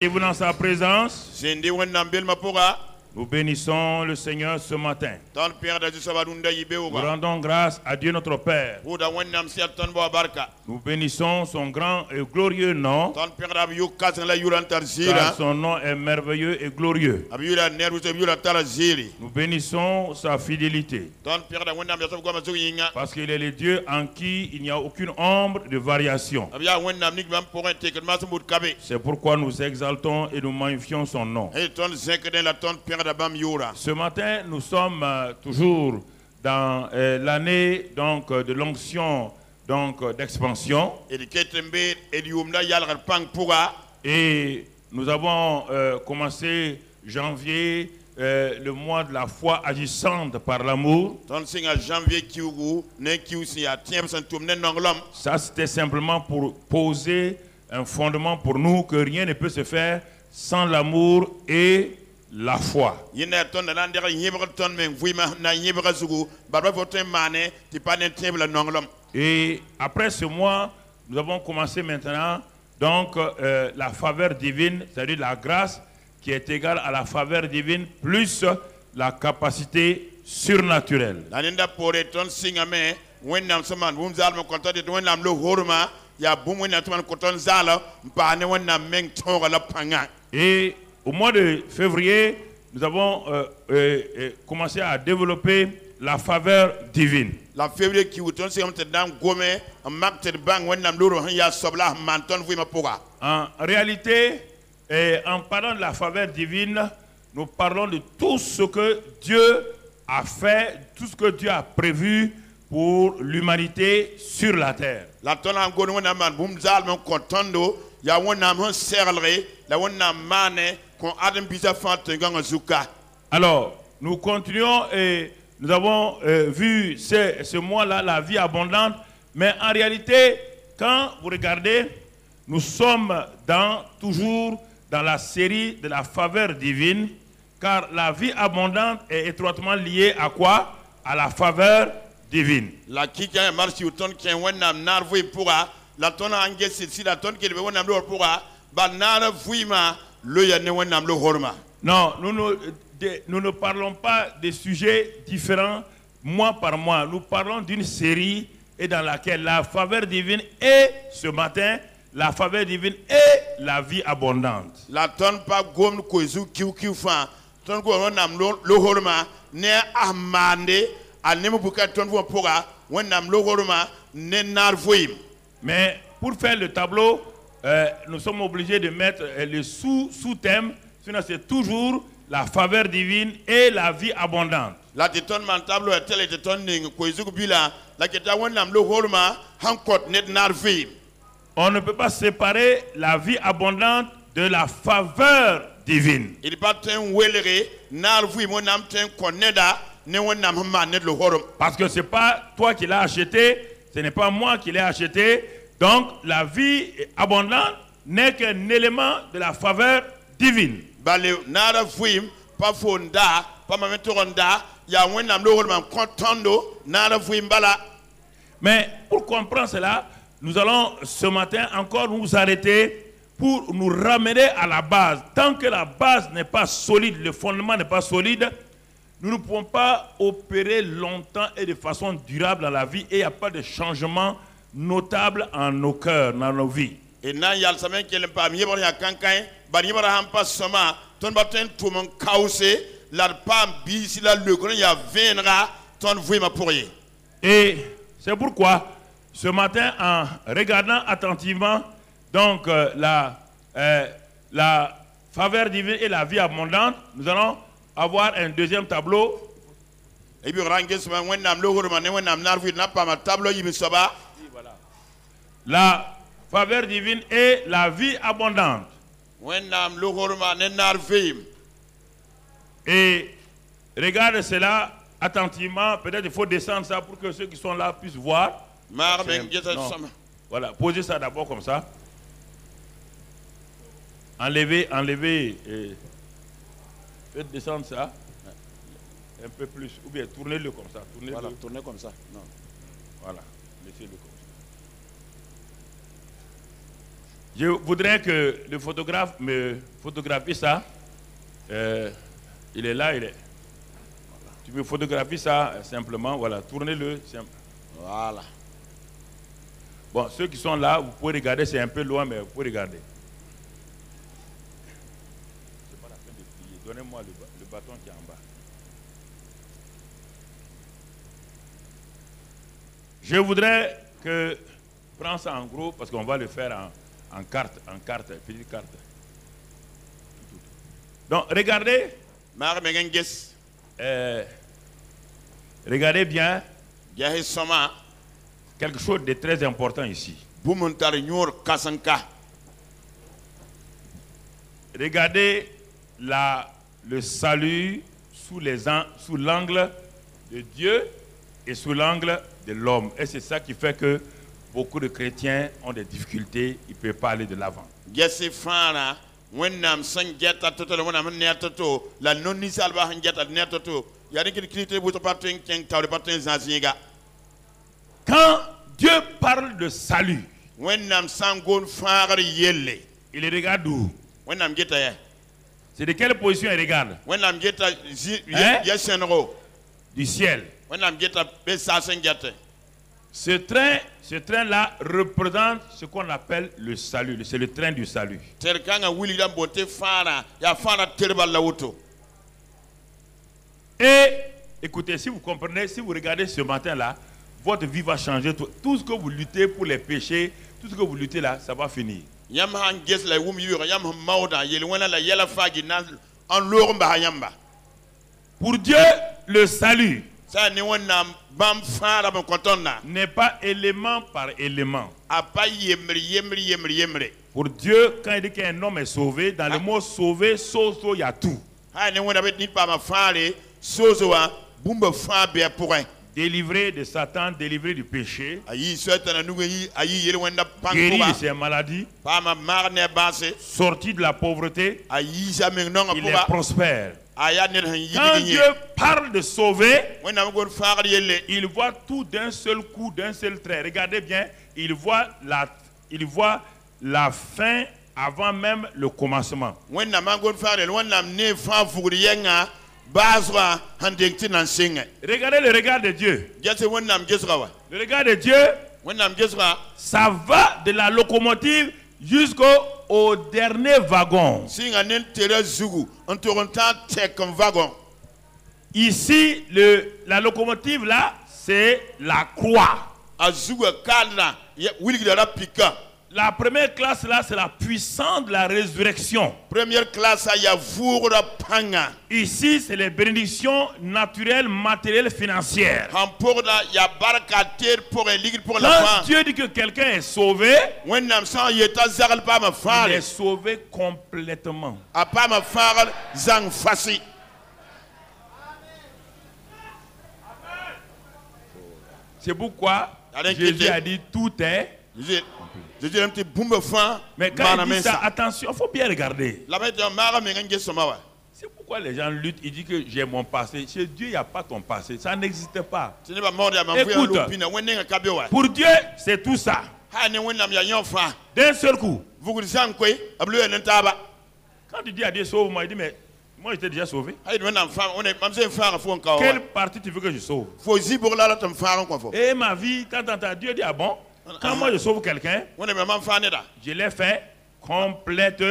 Et vous dans sa présence, nous bénissons le Seigneur ce matin. Nous rendons grâce à Dieu notre Père. Nous bénissons son grand et glorieux nom, car son nom est merveilleux et glorieux. Nous bénissons sa fidélité, parce qu'il est le Dieu en qui il n'y a aucune ombre de variation. C'est pourquoi nous exaltons et nous magnifions son nom. Ce matin, nous sommes toujours dans l'année de l'onction d'expansion. Et nous avons commencé janvier, le mois de la foi agissante par l'amour. Ça, c'était simplement pour poser un fondement pour nous que rien ne peut se faire sans l'amour et la foi. Et après ce mois, nous avons commencé maintenant la faveur divine, c'est-à-dire la grâce qui est égale à la faveur divine plus la capacité surnaturelle. Et au mois de février, nous avons commencé à développer la faveur divine. En réalité, en parlant de la faveur divine, nous parlons de tout ce que Dieu a fait, tout ce que Dieu a prévu pour l'humanité sur la terre. Alors, nous continuons et nous avons vu ce mois-là, la vie abondante, mais en réalité, quand vous regardez, nous sommes toujours dans la série de la faveur divine, car la vie abondante est étroitement liée à quoi? À la faveur divine. Non, nous ne parlons pas de sujets différents mois par mois. Nous parlons d'une série et dans laquelle la faveur divine est ce matin, la faveur divine est la vie abondante. Mais pour faire le tableau, nous sommes obligés de mettre le sous-thème, sinon c'est toujours la faveur divine et la vie abondante. On ne peut pas séparer la vie abondante de la faveur divine. Parce que ce n'est pas toi qui l'as acheté, ce n'est pas moi qui l'ai acheté. Donc la vie abondante n'est qu'un élément de la faveur divine. Mais pour comprendre cela, nous allons ce matin encore nous arrêter pour nous ramener à la base. Tant que la base n'est pas solide, le fondement n'est pas solide, nous ne pouvons pas opérer longtemps et de façon durable dans la vie et il n'y a pas de changement notable en nos cœurs, dans nos vies. Et c'est pourquoi ce matin, en regardant attentivement la faveur divine et la vie abondante, nous allons avoir un deuxième tableau. La faveur divine et la vie abondante. Et regarde cela attentivement. Peut-être il faut descendre ça pour que ceux qui sont là puissent voir. Voilà, posez ça d'abord comme ça. Enlevez. Faites descendre ça. Un peu plus. Ou bien tournez-le comme ça. Tournez comme ça. Non. Voilà. Laissez-le comme ça. Je voudrais que le photographe me photographie ça. Il est là, il est. Tu me photographies ça simplement, voilà, tournez-le. Voilà. Bon, ceux qui sont là, vous pouvez regarder, c'est un peu loin, mais vous pouvez regarder. C'est pas la peine de plier. Donnez-moi le bâton qui est en bas. Je voudrais que, prends ça en gros, parce qu'on va le faire en carte, petite carte. Donc, regardez. Regardez bien. Quelque chose de très important ici. Regardez le salut sous l'angle de Dieu et sous l'angle de l'homme. Et c'est ça qui fait que beaucoup de chrétiens ont des difficultés, ils ne peuvent pas aller de l'avant. Quand Dieu parle de salut, il regarde où? C'est de quelle position il regarde? Du ciel. Ce train-là représente ce qu'on appelle le salut. C'est le train du salut. Et écoutez, si vous comprenez, si vous regardez ce matin-là, votre vie va changer. Tout ce que vous luttez pour les péchés, tout ce que vous luttez là, ça va finir. Pour Dieu, le salut n'est pas élément par élément. Pour Dieu, quand il dit qu'un homme est sauvé, dans le mot sauvé, il y a tout. Délivré de Satan, délivré du péché, guéri de ses maladies, sorti de la pauvreté, il est prospère. Quand Dieu parle de sauver, il voit tout d'un seul coup, d'un seul trait. Regardez bien, il voit la fin avant même le commencement. Regardez le regard de Dieu. Le regard de Dieu, ça va de la locomotive jusqu'au dernier wagon. Ici, la locomotive là, c'est la croix. La première classe là, c'est la puissance de la résurrection. Première classe, il y a ici, c'est les bénédictions naturelles, matérielles, financières. Quand Dieu dit que quelqu'un est sauvé, il est sauvé complètement. C'est pourquoi Jésus a dit tout est. Mais quand il dit ça, attention, il faut bien regarder. C'est pourquoi les gens luttent. Ils disent que j'ai mon passé. Chez Dieu, il n'y a pas ton passé. Ça n'existe pas. Écoute, pour Dieu, c'est tout ça. D'un seul coup. Quand tu dis à Dieu sauve-moi, il dit mais moi j'étais déjà sauvé. Quelle partie tu veux que je sauve? Et ma vie, tant Dieu dit ah bon? Quand moi je sauve quelqu'un, je l'ai fait complète.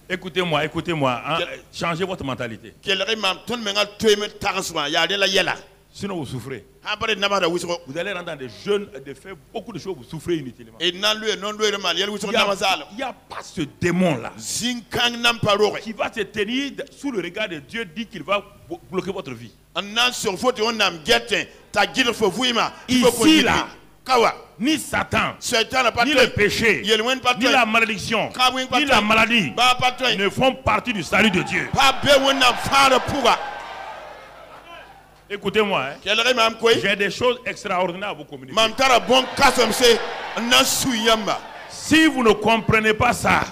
Écoutez-moi, hein, changez votre mentalité. Sinon vous souffrez. Vous allez rentrer dans des jeûnes, de faire beaucoup de choses, vous souffrez inutilement. Il n'y a pas ce démon-là qui va se tenir sous le regard de Dieu, dit qu'il va bloquer votre vie. Ici, là, ni Satan, ni le péché, ni la malédiction, ni la maladie ne font partie du salut de Dieu. Écoutez-moi, hein. J'ai des choses extraordinaires à vous communiquer. Si vous ne comprenez pas ça,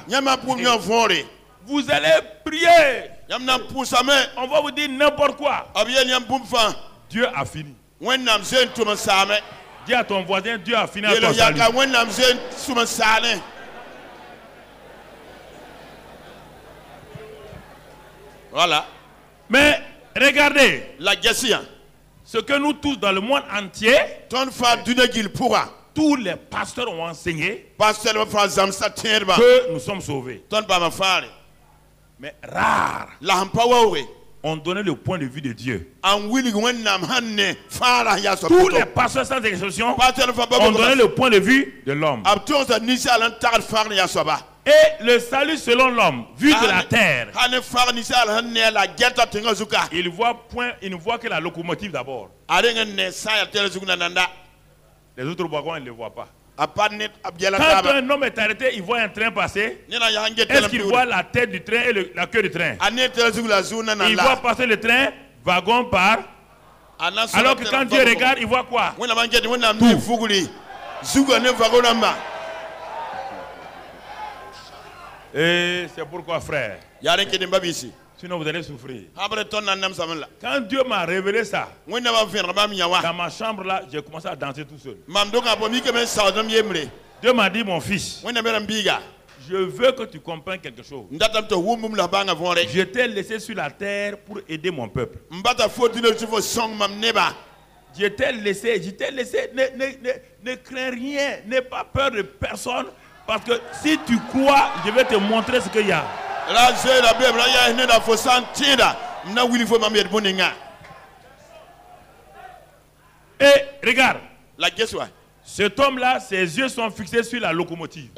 vous allez prier. On va vous dire n'importe quoi. Dieu a fini. Dis à ton voisin, Dieu a fini à ton salut. Voilà. Mais regardez, La Gessia. ce que nous tous dans le monde entier, tous les pasteurs ont enseigné que nous sommes sauvés. Mais rares ont donné le point de vue de Dieu. Tous les pasteurs sans exception ont donné le point de vue de l'homme. Et le salut selon l'homme, vu de la terre, il ne voit que la locomotive d'abord. Les autres wagons, ils ne le voient pas. Quand un homme est arrêté, il voit un train passer. Est-ce qu'il voit la tête du train et la queue du train? Il voit passer le train, wagon par. Alors que quand Dieu regarde, il voit quoi? Et c'est pourquoi, frère, sinon vous allez souffrir. Quand Dieu m'a révélé ça, dans ma chambre là, j'ai commencé à danser tout seul. Dieu m'a dit, mon fils, je veux que tu comprennes quelque chose. Je t'ai laissé sur la terre pour aider mon peuple. Je t'ai laissé, ne crains rien, n'aie pas peur de personne. Parce que si tu crois, je vais te montrer ce qu'il y a. Et regarde, cet homme-là, ses yeux sont fixés sur la locomotive.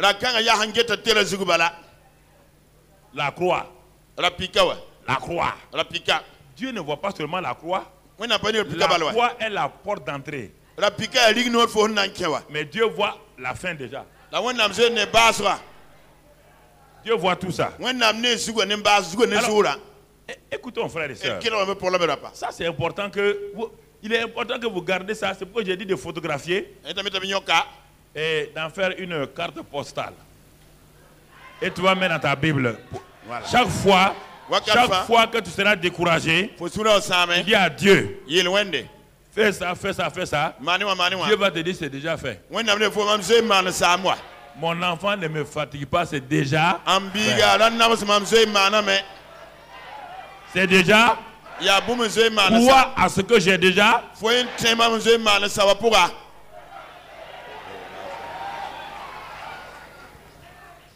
La croix. La croix. Dieu ne voit pas seulement la croix. La croix est la porte d'entrée. Mais Dieu voit la fin déjà. Dieu voit tout ça. Alors, écoutons, frères et sœurs. Ça, c'est important il est important que vous gardez ça. C'est pourquoi j'ai dit de photographier et d'en faire une carte postale. Et tu vas mettre dans ta Bible. Voilà. Chaque fois que tu seras découragé, dis à Dieu. Fais ça, fais ça, fais ça. Dieu va te dire c'est déjà fait. Mon enfant ne me fatigue pas, c'est déjà fait. C'est déjà crois à ce que j'ai déjà.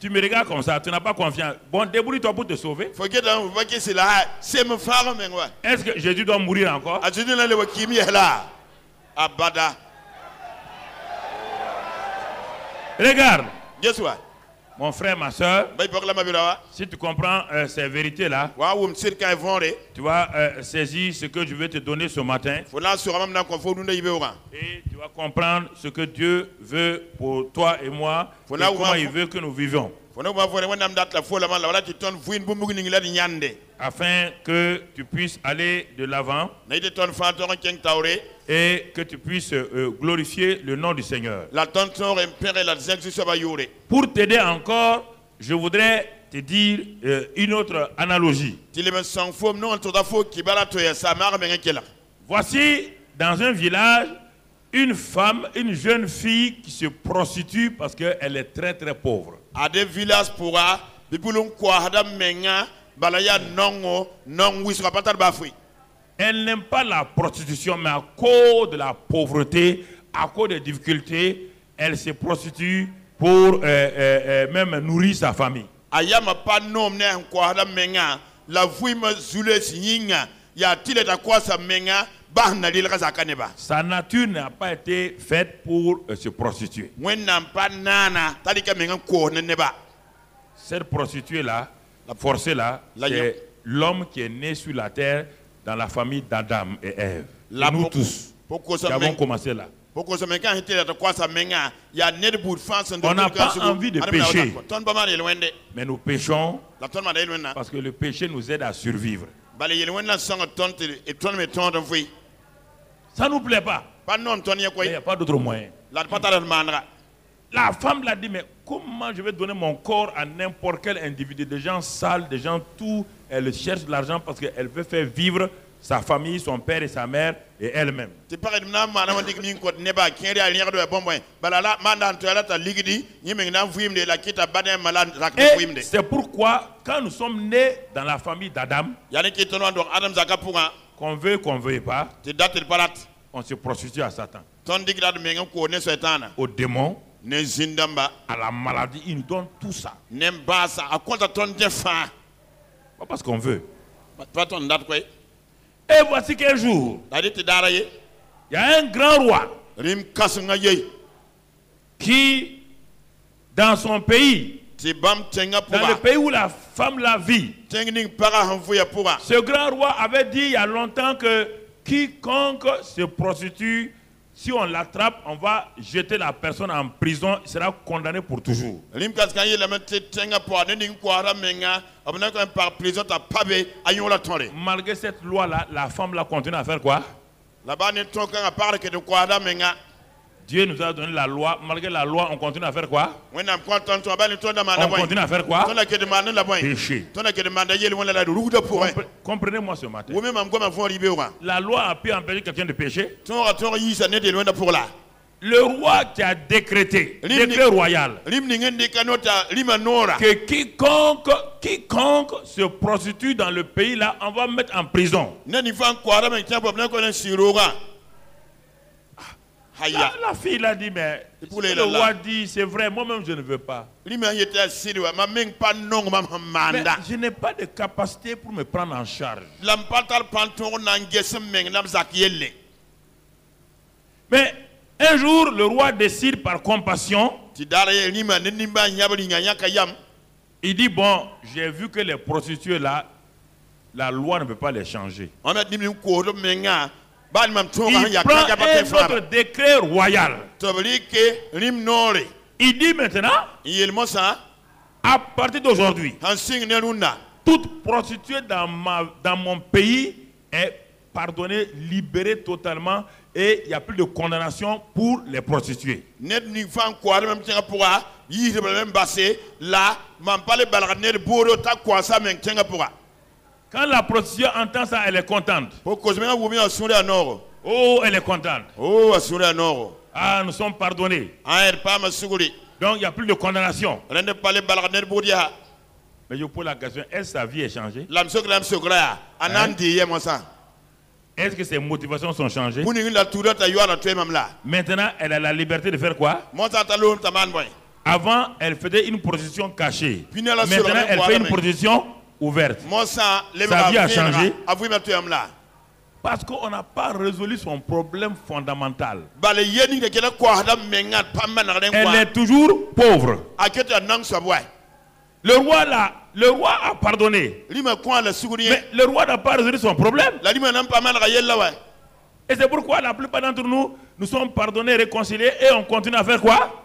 Tu me regardes comme ça, tu n'as pas confiance. Bon, débrouille-toi pour te sauver. Est-ce que Jésus doit mourir encore? Regarde. Mon frère, ma soeur, si tu comprends ces vérités-là, tu vas saisir ce que je vais te donner ce matin. Et tu vas comprendre ce que Dieu veut pour toi et moi, et comment il veut que nous vivions. Afin que tu puisses aller de l'avant et que tu puisses glorifier le nom du Seigneur. Pour t'aider encore, je voudrais te dire une autre analogie. Voici dans un village une femme, une jeune fille qui se prostitue parce qu'elle est très très pauvre. Elle n'aime pas la prostitution, mais à cause de la pauvreté, à cause des difficultés, elle se prostitue pour même nourrir sa famille. Sa nature n'a pas été faite pour se prostituer. Cette prostituée-là, forcée-là, c'est l'homme qui est né sur la terre dans la famille d'Adam et Ève. Nous tous qui avons commencé là. On n'a pas envie de pécher, mais nous péchons parce que le péché nous aide à survivre. Ça ne nous plaît pas. Il n'y a pas d'autre moyen. La femme l'a dit, mais comment je vais donner mon corps à n'importe quel individu? Des gens sales, des gens tout. Elle cherche de l'argent parce qu'elle veut faire vivre sa famille, son père et sa mère et elle-même. Et c'est pourquoi, quand nous sommes nés dans la famille d'Adam, qu'on veuille pas, on se prostitue à Satan, au démon, à la maladie. Il nous donne tout ça. Pas parce qu'on veut. Et voici qu'un jour, il y a un grand roi qui, dans son pays, dans le pays où la femme la vit, ce grand roi avait dit il y a longtemps que quiconque se prostitue, si on l'attrape, on va jeter la personne en prison, il sera condamné pour toujours. Malgré cette loi-là, la femme là continue à faire quoi? Dieu nous a donné la loi. Malgré la loi, on continue à faire quoi? On continue à faire quoi? Péché. Comprenez-moi ce matin. La loi a pu empêcher quelqu'un de pécher. Le roi qui a décrété, décret royal, que quiconque se prostitue dans le pays là, on va mettre en prison. La fille a dit, mais le roi dit, c'est vrai, moi-même je ne veux pas. Mais je n'ai pas de capacité pour me prendre en charge. Mais un jour, le roi décide par compassion. Il dit, bon, j'ai vu que les prostituées là, la loi ne peut pas les changer. Il prend un autre décret royal. Il dit maintenant, à partir d'aujourd'hui, toute prostituée dans mon pays est pardonnée, libérée totalement, et il n'y a plus de condamnation pour les prostituées. Quand la prostituée entend ça, elle est contente. Oh, elle est contente. Ah, nous sommes pardonnés. Donc il n'y a plus de condamnation. Mais je pose la question, est-ce que sa vie est changée? Est-ce que ses motivations sont changées? Maintenant, elle a la liberté de faire quoi? Avant, elle faisait une prostitution cachée. Maintenant, elle fait une prostitution ouverte. Sa vie a changé. Parce qu'on n'a pas résolu son problème fondamental. Elle est toujours pauvre. Le roi a pardonné. Mais le roi n'a pas résolu son problème. Et c'est pourquoi la plupart d'entre nous, nous sommes pardonnés, réconciliés et on continue à faire quoi?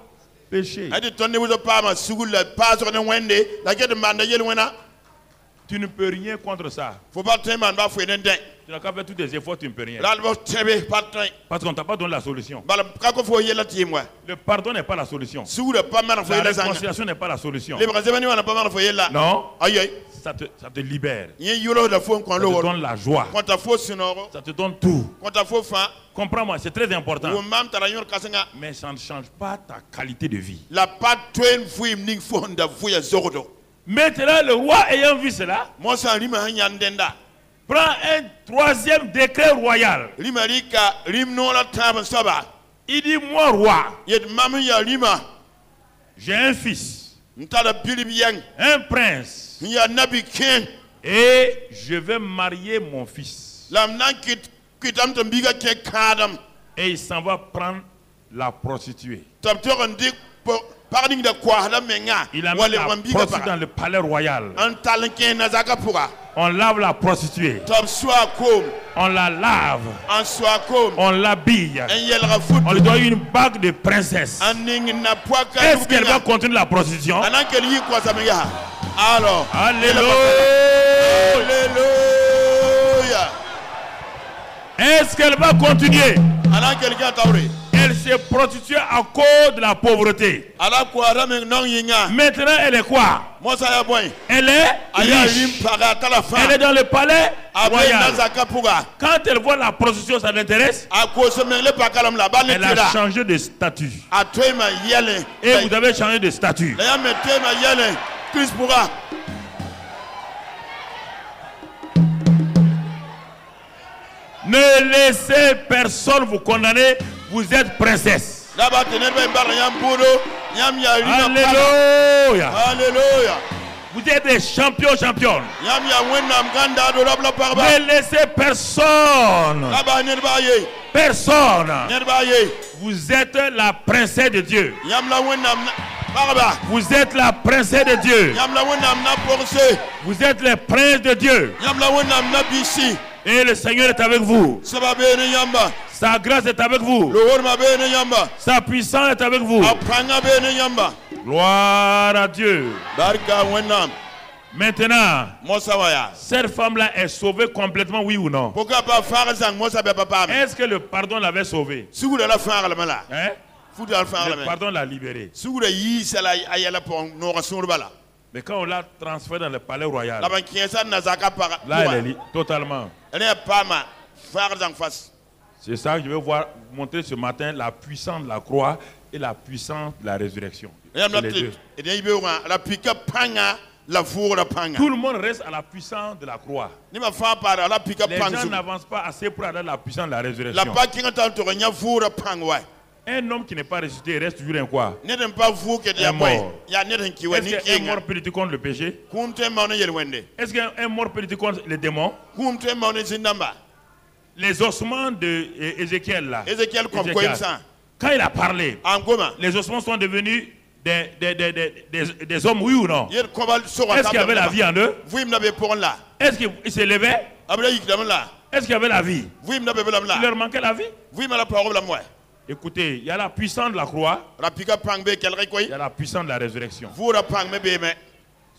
Péché. Tu ne peux rien contre ça. Tu n'as qu'à faire tous tes efforts, tu ne peux rien. Parce qu'on ne t'a pas donné la solution. Le pardon n'est pas la solution. La réconciliation n'est pas la solution. Non. Ça te libère. Ça te donne la joie. Ça te donne tout. Comprends-moi, c'est très important. Mais ça ne change pas ta qualité de vie. Maintenant, le roi ayant vu cela, prend un troisième décret royal. Il dit, moi roi, j'ai un fils, un prince, et je vais marier mon fils. Et il s'en va prendre la prostituée. Il a mis la prostituée dans le palais royal. On lave la prostituée. On la lave. On l'habille. On lui donne une bague de princesse. Est-ce qu'elle va continuer la prostitution? Alléluia. Est-ce qu'elle va continuer? Elle se prostituait à cause de la pauvreté. Maintenant, elle est quoi? Elle est riche. Elle est dans le palais royal. Quand elle voit la prostitution, ça l'intéresse. Elle a changé de statut. Et vous avez changé de statut. Ne laissez personne vous condamner. Vous êtes princesse. Alléluia. Alléluia. Vous êtes des champions. Ne laissez personne. Personne. Vous êtes la princesse de Dieu. Vous êtes la princesse de Dieu. Vous êtes les princes de Dieu. Et le Seigneur est avec vous. Sa grâce est avec vous. Sa puissance est avec vous. Gloire à Dieu. Maintenant, cette femme-là est sauvée complètement, oui ou non? Est-ce que le pardon l'avait sauvée? Hein? Le pardon l'a libérée. Mais quand on l'a transférée dans le palais royal, là elle est totalement. C'est ça que je vais vous montrer ce matin, la puissance de la croix et la puissance de la résurrection. Les deux. Tout le monde reste à la puissance de la croix. Les gens n'avancent pas assez pour aller à la puissance de la résurrection. Un homme qui n'est pas ressuscité reste toujours un quoi? Un mort. Est-ce qu'un mort peut lutter contre le péché? Est-ce qu'un mort peut lutter contre les démons? Les ossements d'Ézéchiel là. Quand il a parlé, les ossements sont devenus des hommes, oui ou non? Est-ce qu'il y avait la vie en eux? Est-ce qu'ils se levaient? Est-ce qu'il y avait la vie? Il leur manquait la vie? Écoutez, il y a la puissance de la croix, il y a la puissance de la résurrection.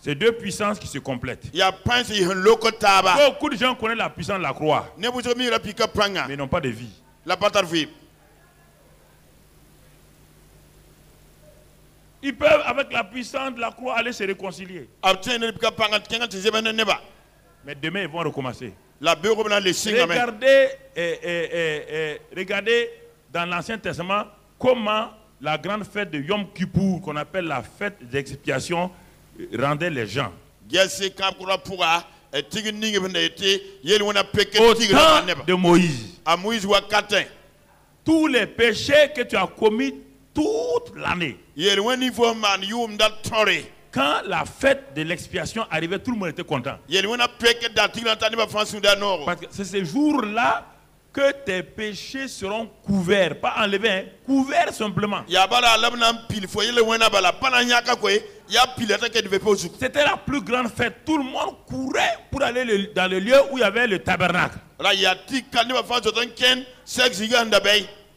C'est deux puissances qui se complètent. Beaucoup de gens connaissent la puissance de la croix, mais n'ont pas de vie. Ils peuvent, avec la puissance de la croix, aller se réconcilier. Mais demain, ils vont recommencer. Regardez dans l'Ancien Testament comment la grande fête de Yom Kippour, qu'on appelle la fête d'expiation, rendait les gens. Au temps de Moïse, tous les péchés que tu as commis toute l'année, quand la fête de l'expiation arrivait, tout le monde était content. Parce que c'est ce jour-là que tes péchés seront couverts, pas enlevés, hein, couverts simplement. C'était la plus grande fête. Tout le monde courait pour aller dans le lieu où il y avait le tabernacle.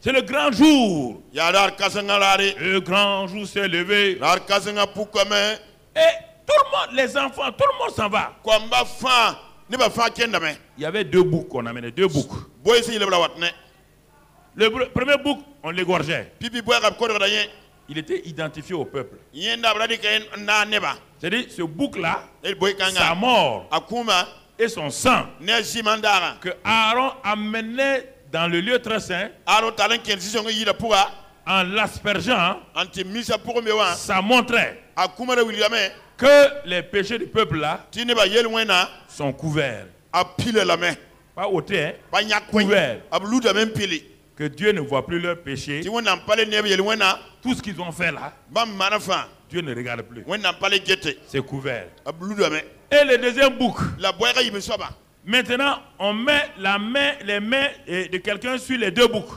C'est le grand jour. Le grand jour s'est levé. Et tout le monde, les enfants, tout le monde s'en va. Il y avait deux boucs qu'on amenait, deux boucs. Le premier bouc, on l'égorgeait. Il était identifié au peuple. C'est-à-dire, ce bouc-là, sa mort et son sang, que Aaron amenait dans le lieu très saint, en l'aspergeant, ça montrait que les péchés du peuple-là sont couverts. Pas ôtés, hein, couverts. Que Dieu ne voit plus leurs péchés. Tout ce qu'ils ont fait là, Dieu ne regarde plus. C'est couvert. Et le deuxième bouc. Maintenant, on met les mains de quelqu'un sur les deux boucs.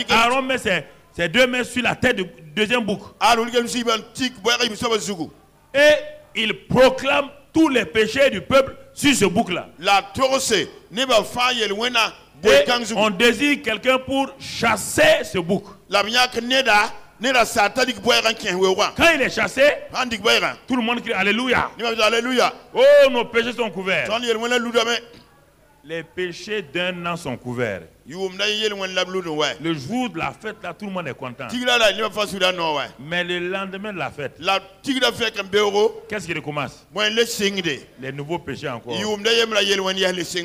Aaron met ses deux mains sur la tête du deuxième bouc. Et il proclame tous les péchés du peuple sur ce bouc-là. Et on désire quelqu'un pour chasser ce bouc. Quand il est chassé, tout le monde crie Alléluia. Oh, nos péchés sont couverts. les péchés d'un an sont couverts. Le jour de la fête, là, tout le monde est content. Mais le lendemain de la fête, qu'est-ce qui recommence? Les nouveaux péchés encore.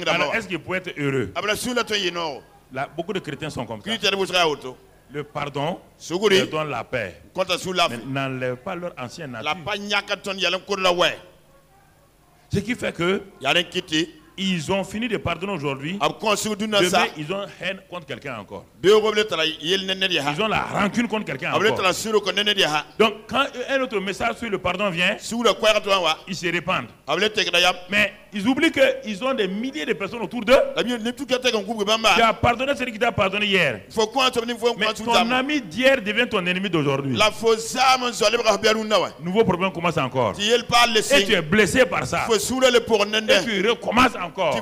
Alors, est-ce qu'il peut être heureux? Là, beaucoup de chrétiens sont comme ça. Le pardon leur donne la paix. Mais n'enlève pas leur ancienne nature. Ce qui fait que ils ont fini de pardonner aujourd'hui. Demain, ils ont haine contre quelqu'un encore. Ils ont la rancune contre quelqu'un encore. Donc, quand un autre message sur le pardon vient, ils se répandent. Mais ils oublient qu'ils ont des milliers de personnes autour d'eux. Tu as pardonné celui qui t'a pardonné hier. Mais ton ami d'hier devient ton ennemi d'aujourd'hui. Nouveau problème commence encore. Et tu es blessé par ça. Et tu recommences encore. Et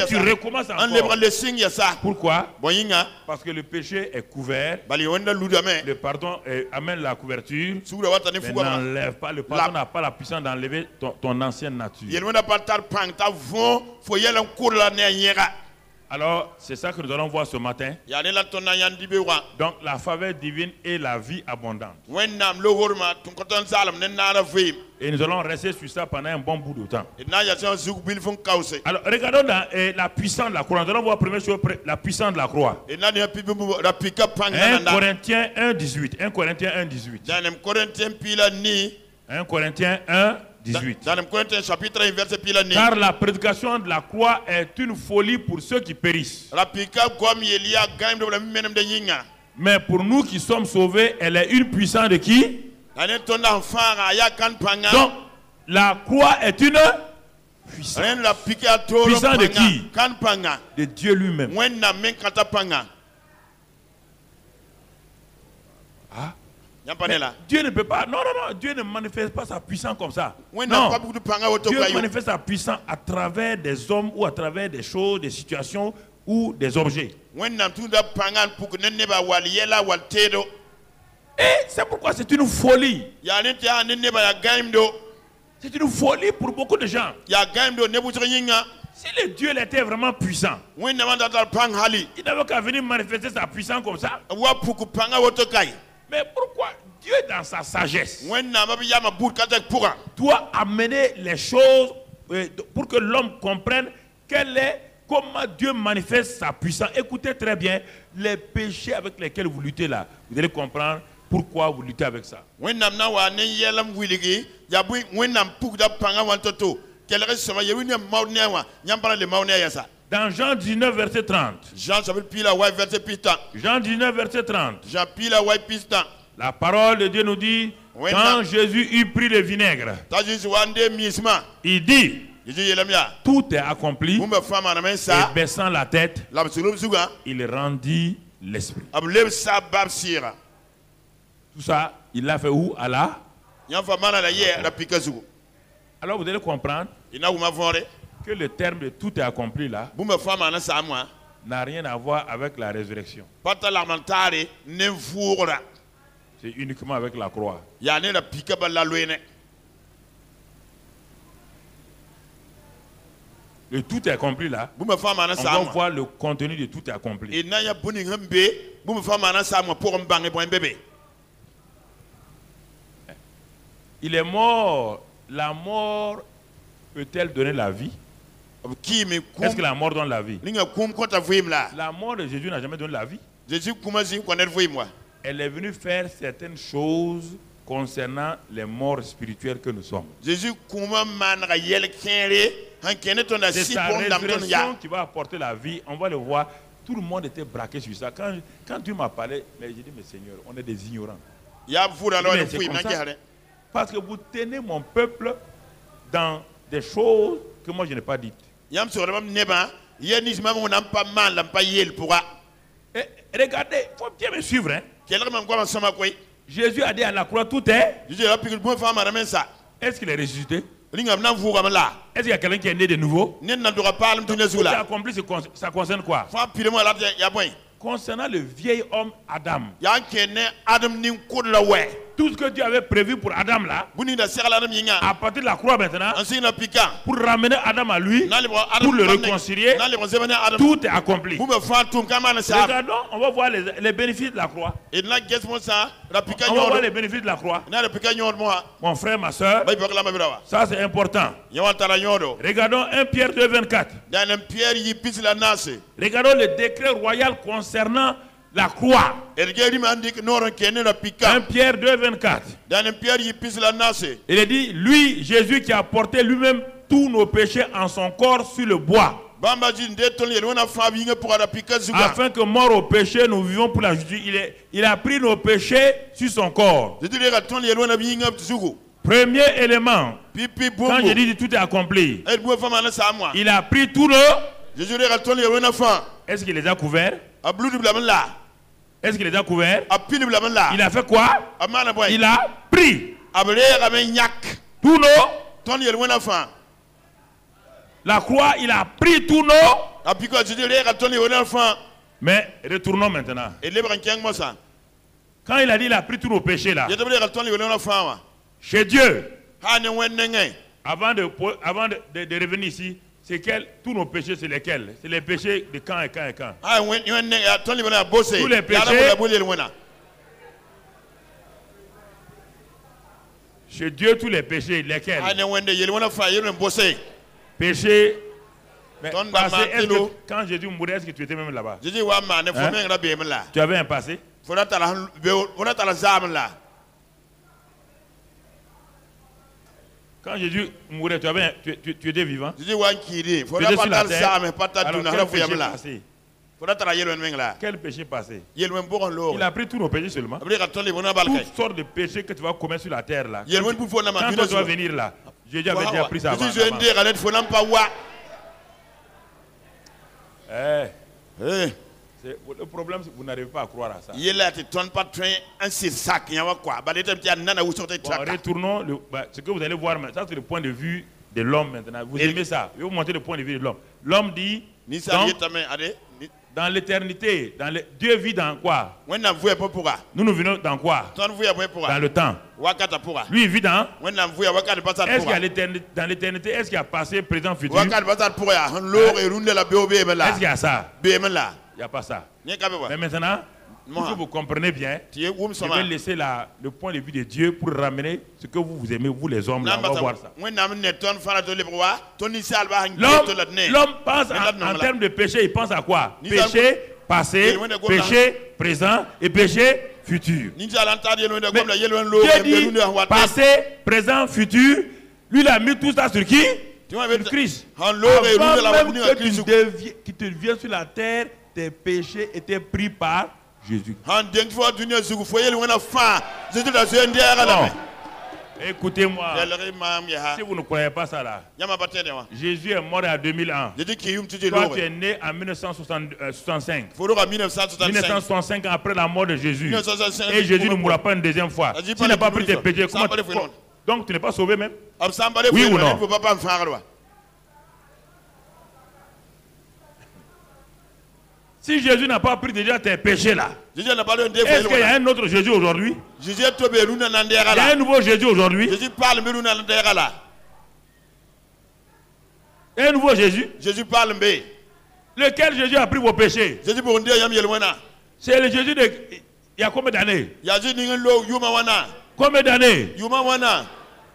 tu recommences encore. Pourquoi? Parce que le péché est couvert. Le pardon amène la couverture. Mais n'enlève pas. Le pardon n'a pas la puissance d'enlever ton ancienne nature. Alors, c'est ça que nous allons voir ce matin. Donc, la faveur divine et la vie abondante. Et nous allons rester sur ça pendant un bon bout de temps. Alors, regardons la puissance de la croix. Nous allons voir première chose, la puissance de la croix. 1 Corinthiens 1, 18. 1 Corinthiens 1, 18. 1 Corinthiens 1, 18. Car la prédication de la croix est une folie pour ceux qui périssent. Mais pour nous qui sommes sauvés, elle est une puissance de qui? Donc, la croix est une puissance. Puissance de qui? De Dieu lui-même. Ah? Dieu ne peut pas, non, Dieu ne manifeste pas sa puissance comme ça. Non, Dieu manifeste sa puissance à travers des hommes ou à travers des choses, des situations ou des objets. Et c'est pourquoi c'est une folie. C'est une folie pour beaucoup de gens. Si le Dieu était vraiment puissant, il n'avait qu'à venir manifester sa puissance comme ça. Mais pourquoi Dieu, dans sa sagesse, doit amener les choses pour que l'homme comprenne comment Dieu manifeste sa puissance? Écoutez très bien, les péchés avec lesquels vous luttez là, vous allez comprendre pourquoi vous luttez avec ça. Dans Jean 19, verset 30. Jean 19, verset 30. La parole de Dieu nous dit, quand Jésus eut pris le vinaigre, il dit, tout est accompli. Et baissant la tête, il rendit l'esprit. Tout ça, il l'a fait où? À la? Alors vous allez comprendre que le terme de tout est accompli là n'a rien à voir avec la résurrection. C'est uniquement avec la croix. Le tout est accompli là. On va voir le contenu de tout est accompli. Il est mort. La mort peut-elle donner la vie? Est-ce que la mort donne la vie? La mort de Jésus n'a jamais donné la vie. Elle est venue faire certaines choses concernant les morts spirituelles que nous sommes. C'est sa résurrection qui va apporter la vie. On va le voir. Tout le monde était braqué sur ça. Quand Dieu m'a parlé, mais j'ai dit, mais Seigneur, on est des ignorants. Parce que vous tenez mon peuple dans des choses que moi je n'ai pas dites. Et regardez, il faut bien me suivre. Hein? Jésus a dit à la croix, tout est. Est-ce qu'il est ressuscité? Est-ce qu'il y a quelqu'un qui est né de nouveau? Tout est accompli, ça concerne quoi? Concernant le vieil homme Adam. Tout ce que Dieu avait prévu pour Adam là, à partir de la croix maintenant, pour ramener Adam à lui, pour le réconcilier, tout est accompli. Regardons, on va voir les bénéfices de la croix. On va voir les bénéfices de la croix. Mon frère, ma soeur, ça c'est important. Regardons 1 Pierre 2, 24. Regardons le décret royal concernant la croix. 1 Pierre 2, 24. Il est dit, lui, Jésus qui a porté lui-même tous nos péchés en son corps sur le bois. Afin que mort au péché, nous vivons pour la justice. Il a pris nos péchés sur son corps. Premier élément, quand je dis tout est accompli, il a pris tous nos... Est-ce qu'il les a couverts? Est-ce qu'il les a couverts? Il a fait quoi? Il a pris tous nos... La croix, il a pris tous nos... Mais retournons maintenant. Quand il a dit il a pris tous nos péchés là, chez Dieu, avant de revenir ici, c'est tous nos péchés, c'est lesquels? C'est les péchés de quand et quand et quand. Tous les péchés. Chez Dieu, tous les péchés, lesquels? Péché. Mais passé, est-ce que, quand Jésus mourait, est-ce que tu étais même là-bas? Hein? Tu avais un passé? Quand Jésus mourait, tu étais vivant? Tu étais sur la terre. Alors, quel péché passé? Quel péché passé? Il a pris tous nos péchés seulement. Toutes sortes de péchés que tu vas commettre sur la terre là. Quand toi tu vas venir là, Jésus avait déjà pris ça avant. Le problème, c'est que vous n'arrivez pas à croire à ça. Bon, retournons, ce que vous allez voir, ça c'est le point de vue de l'homme maintenant. Vous aimez ça? Je vais vous montrer le point de vue de l'homme. L'homme dit, dans l'éternité, Dieu vit dans quoi? Nous venons dans quoi? Dans le temps. Lui il vit dans... Est-ce qu'il y a dans l'éternité, est-ce qu'il y a passé, présent, futur? Est-ce qu'il y a ça? Il n'y a pas ça. Mais maintenant, pour que vous comprenez bien, je vais laisser le point de vue de Dieu pour ramener ce que vous aimez, vous les hommes. Là, on va voir ça. L'homme pense en termes de péché, il pense à quoi? Péché passé, péché présent et péché futur. Mais Dieu dit passé, présent, futur. Lui, il a mis tout ça sur qui? Sur Christ. Avant même que tu viennes sur la terre, tes péchés étaient pris par Jésus. Écoutez-moi, si vous ne croyez pas ça là, Jésus est mort en 2001. Toi tu es né en 1965. 1965 après la mort de Jésus. Et Jésus ne mourra pas une deuxième fois. Tu n'as pas pris tes péchés. Donc tu n'es pas sauvé même? Oui ou non? Si Jésus n'a pas pris déjà tes péchés là, est-ce qu'il y a un autre Jésus aujourd'hui? Il y a un nouveau Jésus aujourd'hui? Il y a un nouveau Jésus? Lequel Jésus a pris vos péchés? C'est le Jésus de... Il y a combien d'années? Combien d'années?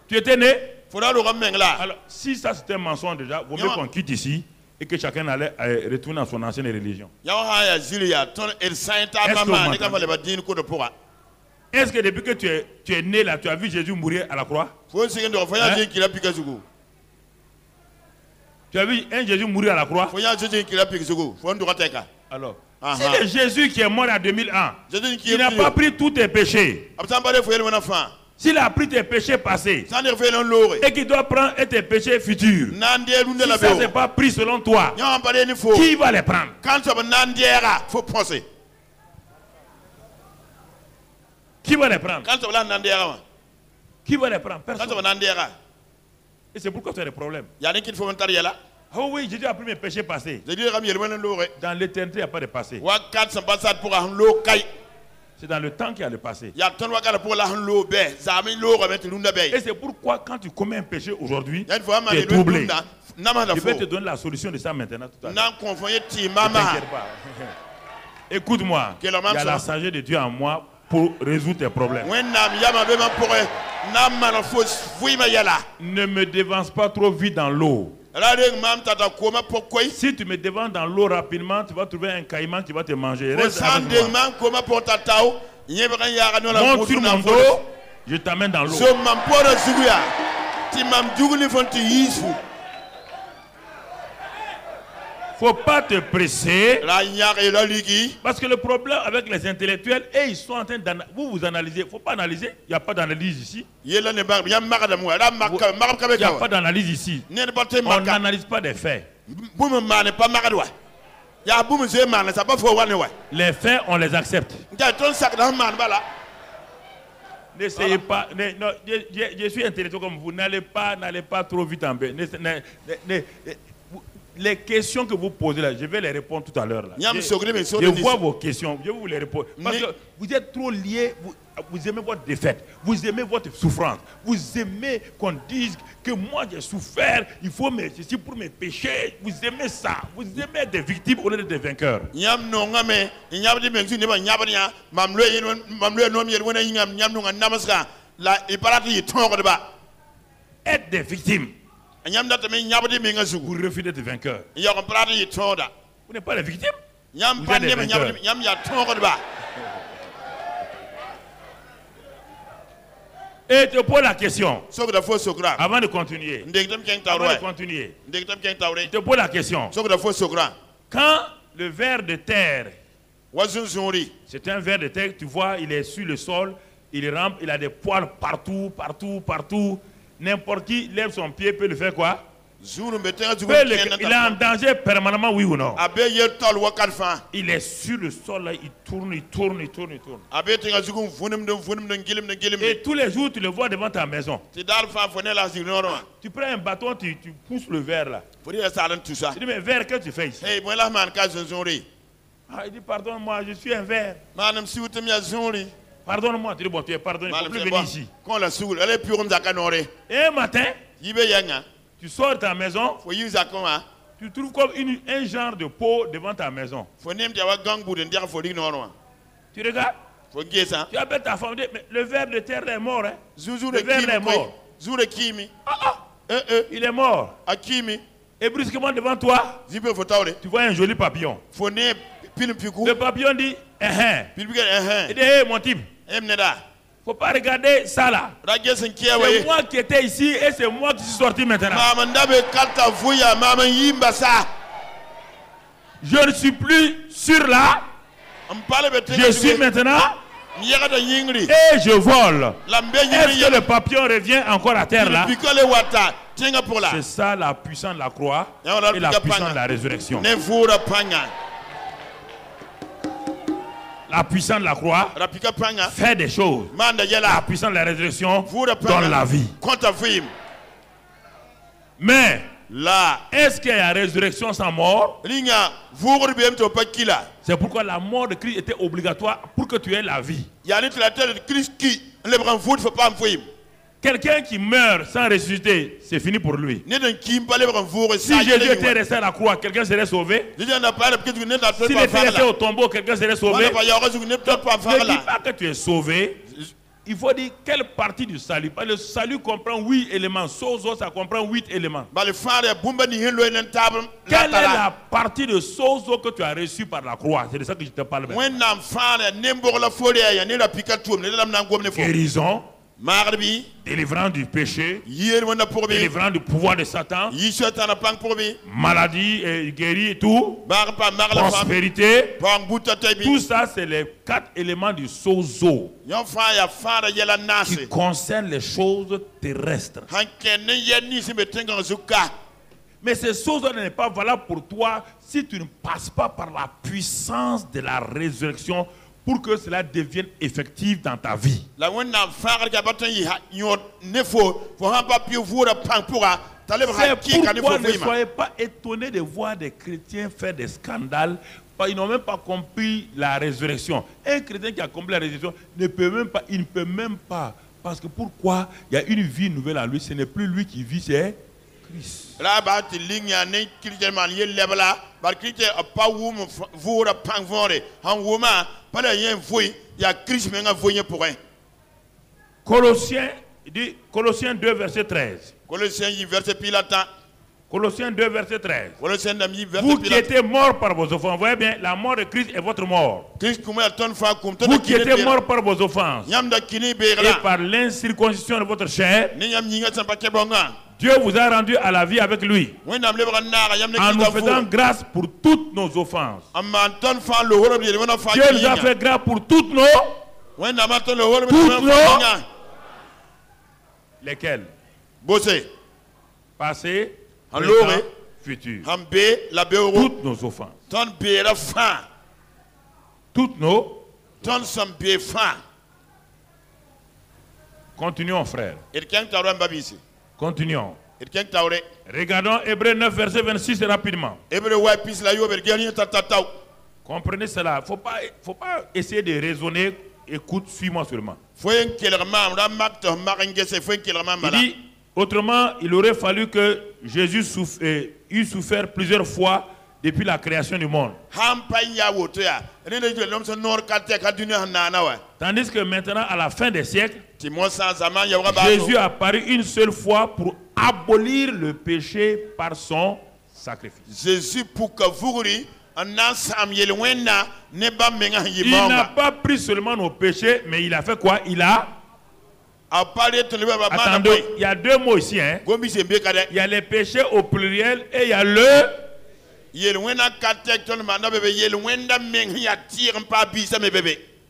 Tu étais né? Alors, si ça c'était un mensonge déjà, vaut mieux qu'on quitte ici et que chacun allait retourner à son ancienne religion. Est-ce que depuis que tu es né là, tu as vu Jésus mourir à la croix? Hein? Tu as vu un Jésus mourir à la croix? Alors, c'est le Jésus qui est mort en 2001. Il n'a pas pris tous tes péchés. S'il a pris tes péchés passés et qu'il doit prendre tes péchés futurs, si ça n'est pas pris selon toi, qui va les prendre? Qui va les prendre? Qui va les prendre? Personne. Et c'est pourquoi tu as des problèmes. Oh oui, Jésus a pris mes péchés passés. Dans l'éternité, il n'y a pas de passé. C'est dans le temps qui a le passé. Ya ton wakala pour la lo be, zami lo remettre lunda be. Et c'est pourquoi quand tu commets un péché aujourd'hui, Ya fois tu es troublé. Na Je vais te donner la solution de ça maintenant tout à l'heure. Na convoyer ti Ne mama. t'inquiète pas. Écoute-moi, il y a la sagesse de Dieu en moi pour résoudre tes problèmes. Ne me dévance pas trop vite dans l'eau. Si tu me dévances dans l'eau rapidement, tu vas trouver un caïman qui va te manger. Reste avec moi. Monte sur mon dos, je t'amène dans l'eau. Faut pas te presser. Parce que le problème avec les intellectuels, ils sont en train d'analyser. Vous analysez. Faut pas analyser. Il n'y a pas d'analyse ici. Il n'y a pas d'analyse ici. On n'analyse pas des faits. Les faits, on les accepte. N'essayez pas. Je suis intellectuel comme vous. N'allez pas trop vite en bas. Les questions que vous posez là, je vais les répondre tout à l'heure. Je vois vos questions, je vais vous les répondre. Parce que vous êtes trop liés, vous aimez votre défaite, vous aimez votre souffrance, vous aimez qu'on dise que moi j'ai souffert, il faut me ceci pour mes péchés, vous aimez ça, vous aimez être des victimes au lieu d'être des vainqueurs. Être des victimes. Vous refusez d'être vainqueur. Vous n'êtes pas les victimes. Vous êtes des vainqueurs. Et te pose la question. Avant de continuer. Je te pose la question. Quand le ver de terre, c'est un ver de terre, tu vois, il est sur le sol, il rampe, il a des poils partout. N'importe qui lève son pied peut le faire quoi? Il est en danger permanemment, oui ou non? Il est sur le sol là, il tourne. Et tous les jours, tu le vois devant ta maison. Tu prends un bâton, tu pousses le verre là. Tu dis, mais verre, qu'est-ce que tu fais ici? Il dit, pardonne-moi, je suis un verre. Pardonne-moi, tu dis, bon, tu es pardonné, il ne faut plus venir ici. Et un matin, tu sors de ta maison, tu trouves comme un genre de pot devant ta maison. Tu regardes, tu appelles ta femme, mais le ver de terre est mort. Hein? Le ver est mort. Il est mort. Et brusquement devant toi, tu vois un joli papillon. Le papillon dit, il dit, hey, mon type, faut pas regarder ça là. C'est moi qui étais ici et c'est moi qui suis sorti maintenant. Je ne suis plus sur là. Je suis maintenant et je vole. Est-ce que le papillon revient encore à terre là? C'est ça la puissance de la croix et la puissance de la résurrection. La puissance de la croix fait des choses. La puissance de la résurrection donne la vie. Mais est-ce qu'il y a résurrection sans mort? C'est pourquoi la mort de Christ était obligatoire pour que tu aies la vie. Quelqu'un qui meurt sans ressusciter, c'est fini pour lui. Si Jésus était resté à la croix, quelqu'un serait sauvé. S'il était resté au tombeau, quelqu'un serait sauvé. Ne dis pas que tu es sauvé. Il faut dire quelle partie du salut. Parce que le salut comprend 8 éléments. Sozo, ça comprend 8 éléments. Quelle est la partie de Sozo que tu as reçue par la croix? C'est de ça que je te parle maintenant. Guérison. Délivrance du péché, délivrance du pouvoir de Satan, maladie et guéri et tout, prospérité, tout ça c'est les 4 éléments du sozo qui concernent les choses terrestres. Mais ce sozo n'est pas valable pour toi si tu ne passes pas par la puissance de la résurrection pour que cela devienne effectif dans ta vie. C'est pourquoi ne soyez pas étonnés de voir des chrétiens faire des scandales Ils n'ont même pas compris la résurrection. Un chrétien qui a compris la résurrection ne peut même pas, il ne peut même pas. Parce que pourquoi? Il y a une vie nouvelle à lui. Ce n'est plus lui qui vit, c'est Christ. Colossiens 2, verset 13. Colossiens 2, verset 13. Vous qui étiez morts par vos offenses. Vous voyez bien, la mort de Christ est votre mort. Vous qui étiez morts par vos offenses et par l'incirconcision de votre chair, Dieu vous a rendu à la vie avec lui, en nous faisant grâce pour toutes nos offenses. Dieu nous a fait grâce pour toutes nos... Lesquelles? Passé, présent, futur. Toutes nos offenses. Toutes nos... Continuons, frère. Continuons. Regardons Hébreux 9, verset 26 rapidement. Comprenez cela. Il ne faut pas essayer de raisonner. Écoute, suis-moi seulement. Il dit, autrement, il aurait fallu que Jésus eût souffert plusieurs fois depuis la création du monde. Tandis que maintenant, à la fin des siècles, Jésus a apparu une seule fois pour abolir le péché par son sacrifice. Jésus pour que vous il n'a pas pris seulement nos péchés, mais il a fait quoi? Il a... Attendez, il y a deux mots ici. Hein? Il y a les péchés au pluriel et il y a le...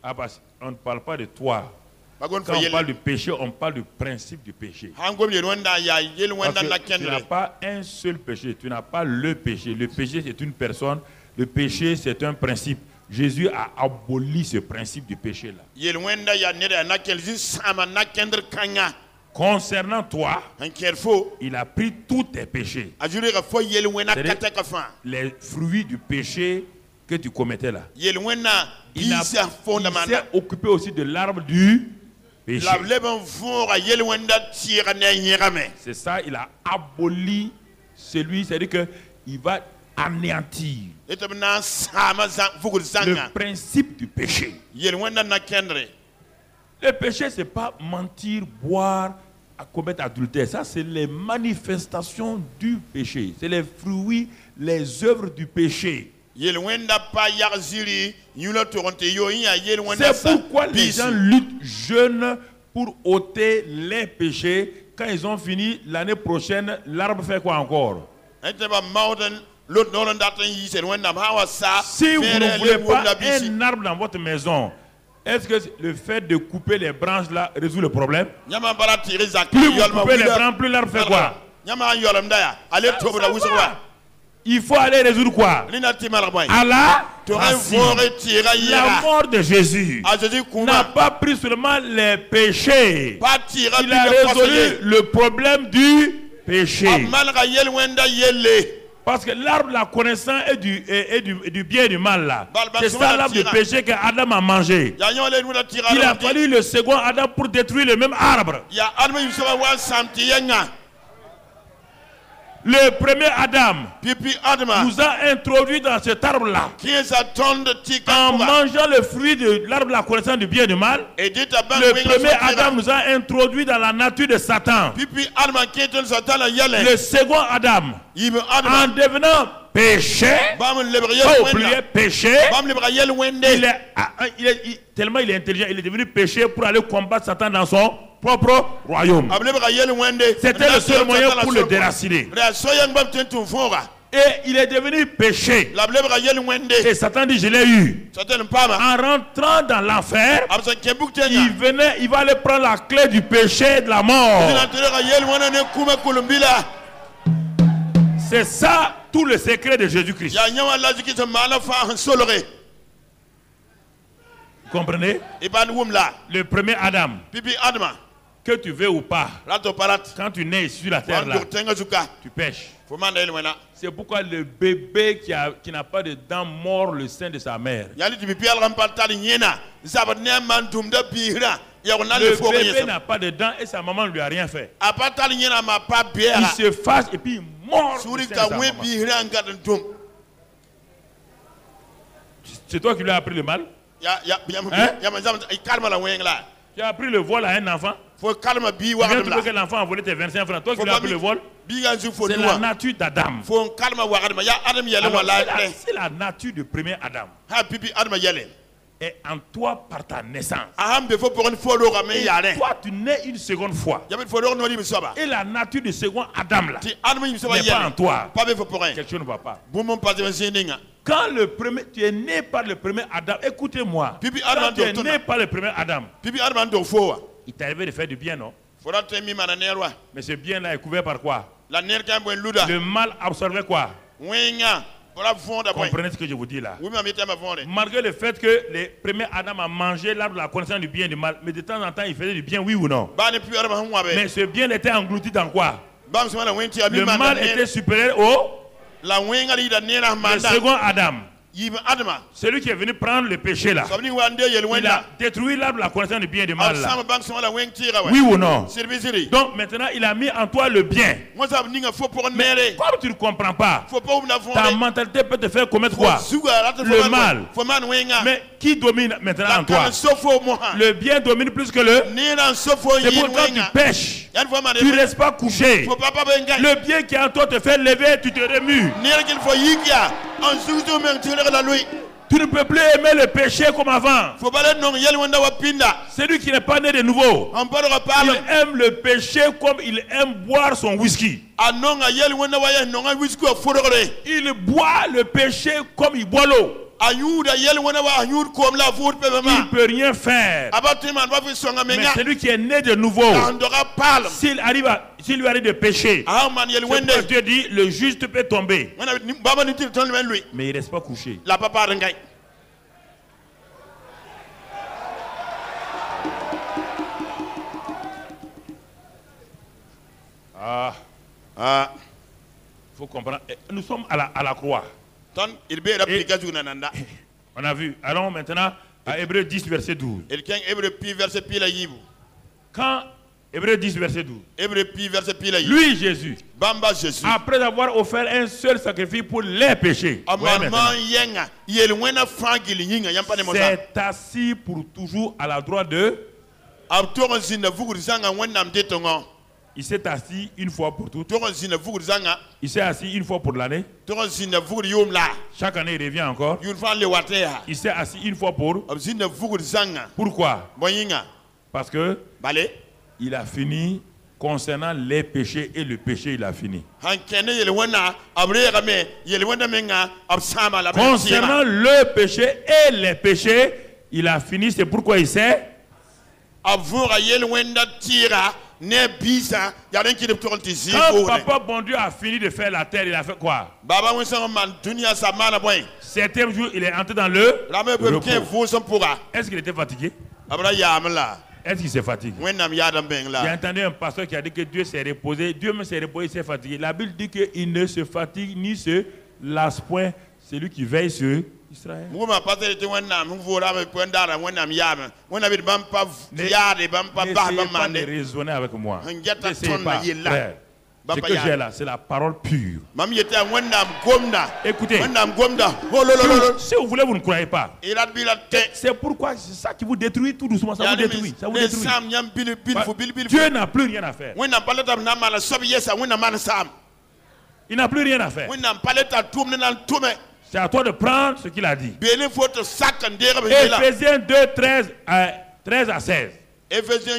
Ah bah, on ne parle pas de toi. Quand on parle du péché, on parle du principe du péché. Parce que tu n'as pas un seul péché, tu n'as pas le péché. Le péché, c'est une personne. Le péché, c'est un principe. Jésus a aboli ce principe du péché-là. Concernant toi, il a pris tous tes péchés. Les fruits du péché que tu commettais là. Il s'est occupé aussi de l'arbre du péché. C'est ça, il a aboli celui, c'est-à-dire qu'il va anéantir le principe du péché. Le péché, ce n'est pas mentir, boire, commettre adultère. Ça, c'est les manifestations du péché. C'est les fruits, les œuvres du péché. C'est pourquoi les gens luttent jeunes pour ôter les péchés. Quand ils ont fini, l'année prochaine, l'arbre fait quoi encore? Si vous ne voulez pas un arbre dans votre maison, est-ce que le fait de couper les branches là résout le problème? Plus vous coupez les branches, plus l'arbre fait quoi? Il faut aller résoudre quoi? À la mort de Jésus n'a pas pris seulement les péchés. Il a résolu le problème du péché. Parce que l'arbre de la connaissance du bien et du mal là, c'est ça l'arbre du péché qu'Adam a mangé. Il a fallu le second Adam pour détruire le même arbre. Le premier Adam nous a introduit dans cet arbre-là. En mangeant le fruit de l'arbre de la connaissance du bien et du mal, le premier Adam nous a introduit dans la nature de Satan. Le second Adam, en devenant péché, tellement il est intelligent, il est devenu péché pour aller combattre Satan dans son propre royaume. C'était le seul moyen pour le déraciner. Et il est devenu péché. Et Satan dit, je l'ai eu. En rentrant dans l'enfer, il va aller prendre la clé du péché et de la mort. C'est ça tout le secret de Jésus-Christ. Vous comprenez? Le premier Adam, que tu veux ou pas, quand tu nais sur la terre là, tu pêches. C'est pourquoi le bébé qui n'a pas de dents mord le sein de sa mère. Le bébé n'a pas de dents et sa maman ne lui a rien fait. Il se fâche et puis il mord le sein de sa maman. C'est toi qui lui as appris le mal? Tu as appris le vol à un enfant? Tu viens de trouver que l'enfant a volé tes 25 francs. Toi qui lui as appris le vol? C'est la nature d'Adam. C'est la nature du premier Adam. Et en toi par ta naissance. Et toi tu nais une seconde fois. Et la nature du second Adam là n'est pas en toi. Quelque chose ne va pas. Quand le premier, tu es né par le premier Adam, écoutez-moi. Quand tu es né par le premier Adam, il t'est arrivé de faire du bien, non? Mais ce bien-là est couvert par quoi? Le mal absorbait quoi? Comprenez ce que je vous dis là. Malgré le fait que le premier Adam a mangé l'arbre de la connaissance du bien et du mal, mais de temps en temps il faisait du bien, oui ou non? Mais ce bien était englouti dans quoi? Le mal était supérieur au le second Adam. Celui qui est venu prendre le péché là, il a détruit l'arbre de la connaissance du bien et du mal là. Oui ou non? Donc maintenant il a mis en toi le bien. Mais comme tu ne comprends pas, ta mentalité peut te faire commettre quoi? Le mal. Mais qui domine maintenant en toi? Le bien domine plus que le. C'est pour quand tu pêches, tu ne restes pas couché. Le bien qui est en toi te fait lever, tu te remues. Tu ne peux plus aimer le péché comme avant. Celui qui n'est pas né de nouveau, il aime le péché comme il aime boire son whisky. Il boit le péché comme il boit l'eau. Il ne peut rien faire. Mais celui qui est né de nouveau, s'il lui arrive de pécher, Dieu dit, le juste peut tomber. Mais il ne reste pas couché. Il faut comprendre. Nous sommes à la croix. Et on a vu. Allons maintenant à Hébreux 10, verset 12. Quand Hébreux 10, verset 12. Lui, Jésus, après avoir offert un seul sacrifice pour les péchés, s'est assis pour toujours à la droite de. Il s'est assis une fois pour toutes. Il s'est assis une fois pour l'année. Chaque année, il revient encore. Il s'est assis une fois pour. Pourquoi? Parce que il a fini concernant les péchés et le péché, il a fini. Concernant le péché et les péchés, il a fini. C'est pourquoi il s'est. Quand Papa bon Dieu a fini de faire la terre, il a fait quoi? 7e jour, il est entré dans le repos. Est-ce qu'il était fatigué? Est-ce qu'il s'est fatigué? J'ai entendu un pasteur qui a dit que Dieu s'est reposé. Dieu me s'est reposé, il s'est fatigué. La Bible dit qu'il ne se fatigue ni se lasse point. C'est lui qui veille sur Israël. N'essayez pas de raisonner avec moi. N'essayez pas, frère. Ce que j'ai là, c'est la parole pure. Écoutez, si vous voulez, vous ne croyez pas. C'est pourquoi c'est ça qui vous détruit tout doucement. Ça vous détruit. Ça vous détruit. Dieu n'a plus rien à faire. Il n'a plus rien à faire. C'est à toi de prendre ce qu'il a dit. Éphésiens 2, 13 à 16. Éphésiens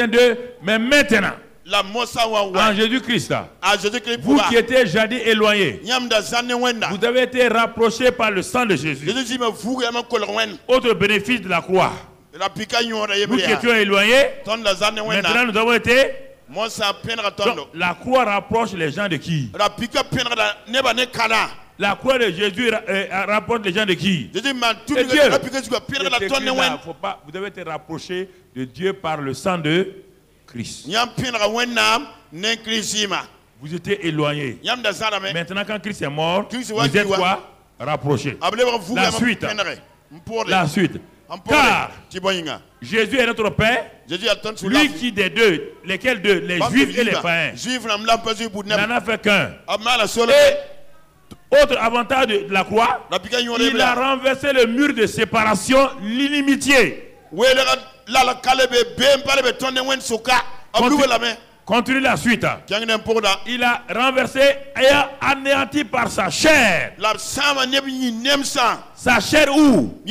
2, mais maintenant, en Jésus-Christ, vous qui étiez jadis éloignés, vous avez été rapprochés par le sang de Jésus. Autre bénéfice de la croix. Nous qui étions éloignés, maintenant nous avons été. Donc, la croix rapproche les gens de qui? La croix de Jésus rapproche les gens de qui? De Dieu. Vous devez être rapproché de Dieu par le sang de Christ. Vous étiez éloignés. Maintenant, quand Christ est mort, vous êtes quoi? Rapprochés. La suite. La suite. Car Jésus est notre Père, lui qui des deux, lesquels deux, les Juifs et les païens, n'en a fait qu'un. Et autre avantage de la croix, il a renversé le mur de séparation, l'inimitié. Continue la suite. Il a renversé et a anéanti par sa chair. Sa chair où?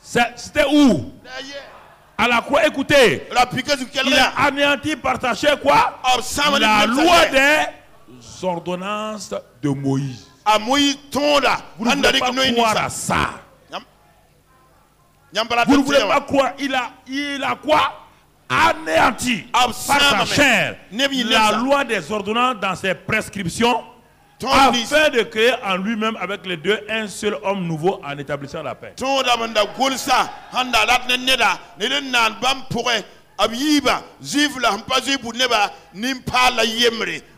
C'était où? À la croix, écoutez. Il a anéanti par sa chair quoi? La loi des ordonnances de Moïse. Vous ne voulez pas croire à ça. Vous ne voulez pas croire. Il a quoi? Anéanti par sa chair la loi des ordonnances dans ses prescriptions, afin de créer en lui-même avec les deux un seul homme nouveau en établissant la paix.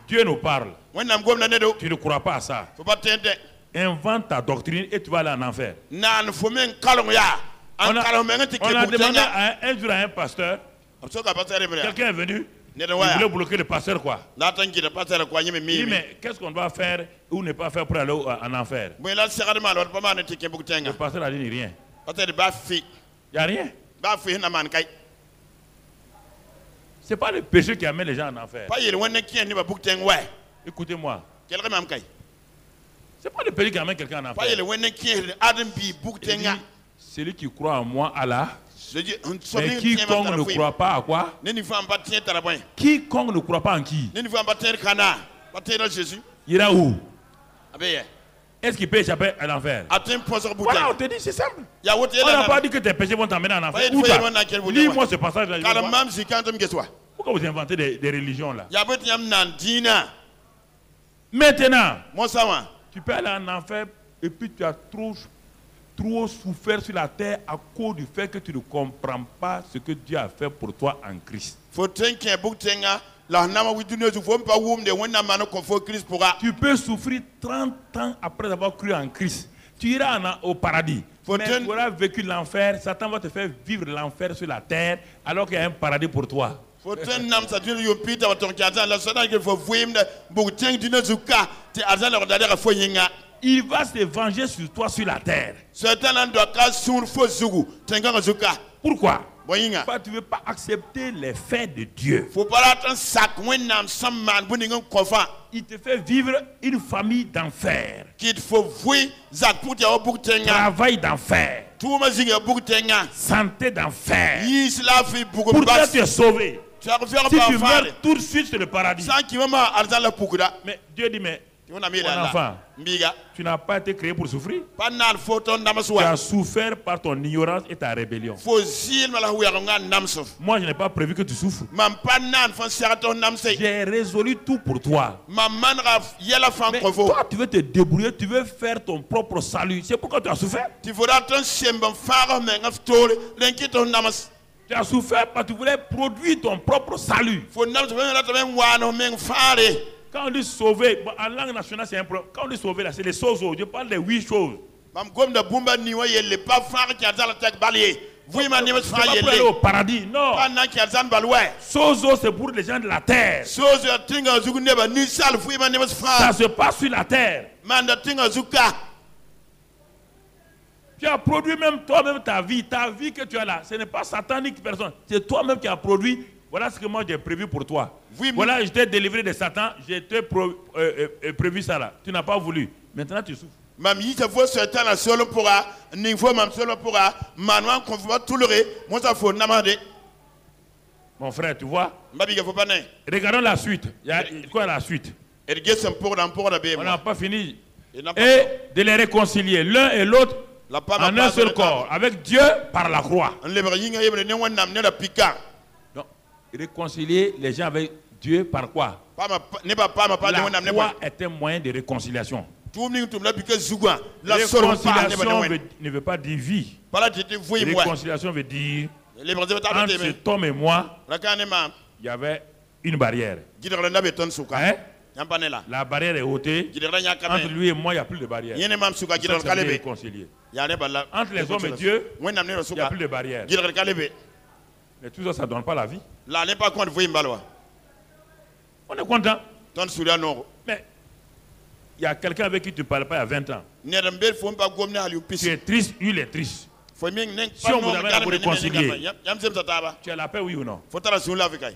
Dieu nous parle. Tu ne crois pas à ça. Invente ta doctrine et tu vas aller en enfer. On a demandé un jour à un pasteur. Quelqu'un est venu. Il voulait bloquer le pasteur quoi. Il dit mais qu'est-ce qu'on doit faire ou ne pas faire pour aller en enfer? Le pasteur a dit rien. Il n'y a rien. Ce n'est pas le péché qui amène les gens en enfer. Écoutez-moi. Ce n'est pas le péché qui amène quelqu'un en enfer. Celui qui croit en moi, Allah. Mais quiconque ne croit pas à quoi? Quiconque ne croit pas en qui? Il ira où? Est-ce qu'il peut échapper à l'enfer? Voilà, on te dit, c'est simple. On n'a pas dit que tes péchés vont t'emmener en enfer. Lis-moi ce passage-là. Pourquoi vous inventez des religions là? Maintenant, tu peux aller en enfer et puis tu as trop souffert sur la terre à cause du fait que tu ne comprends pas ce que Dieu a fait pour toi en Christ. Tu peux souffrir 30 ans après avoir cru en Christ. Tu iras au paradis. Mais tu auras vécu l'enfer. Satan va te faire vivre l'enfer sur la terre alors qu'il y a un paradis pour toi. Il va se venger sur toi sur la terre. Pourquoi? Parce que tu ne veux pas accepter les faits de Dieu. Il te fait vivre une famille d'enfer. Travail d'enfer. Santé d'enfer. Pourquoi tu es sauvé? Si tu meurs tout de suite, c'est le paradis. Mais Dieu dit, mais mon enfant, tu n'as pas été créé pour souffrir. Tu as souffert par ton ignorance et ta rébellion. Moi, je n'ai pas prévu que tu souffres. J'ai résolu tout pour toi. Mais toi, tu veux te débrouiller, tu veux faire ton propre salut. C'est pourquoi tu as souffert. Tu as souffert parce que tu voulais produire ton propre salut. Quand on dit sauver, bon, en langue nationale c'est un problème. Quand on dit sauver là, c'est les sozo. Je parle des 8 choses. C'est pas pour aller au paradis, non. Sozo c'est pour les gens de la terre. Ça se passe sur la terre. Tu as produit même toi-même ta vie que tu as là. Ce n'est pas satanique personne. C'est toi-même qui as produit. Voilà ce que moi j'ai prévu pour toi. Voilà, je t'ai délivré de Satan, j'ai prévu ça là. Tu n'as pas voulu. Maintenant tu souffres. Mon frère, tu vois? Regardons la suite. Il y a quoi la suite? On n'a pas fini. Et de les réconcilier l'un et l'autre en un seul corps avec Dieu par la croix. Donc, réconcilier les gens avec Dieu par quoi? La croix est un moyen de réconciliation. Réconciliation ne veut pas dire vie. Réconciliation veut dire entre cet homme et moi, il y avait une barrière. Jidra na beton suka. Hein? Yampanela. La barrière est ôtée. Jidra nya Entre kame. lui et moi, il n'y a plus de barrière. Yene mam suka Ça, jidra c'est bien kalebe. réconcilié. Yane balla. Entre les hommes et Dieu, Wenam ne il n'y a suka. plus de barrière. Jidra kalebe. Mais tout ça, ça ne donne pas la vie. La ne pas compte voyim balwa. On est content. Ton suria no. Mais il y a quelqu'un avec qui tu ne parles pas il y a 20 ans. Ne dambel fo mpa gomne hali Tu pisi. es triste, lui il est triste. Fo ming nen Si on vous amène à vous réconcilier. Yam sem sataba. Tu as la paix, oui ou non? Fo tara sun la fikai.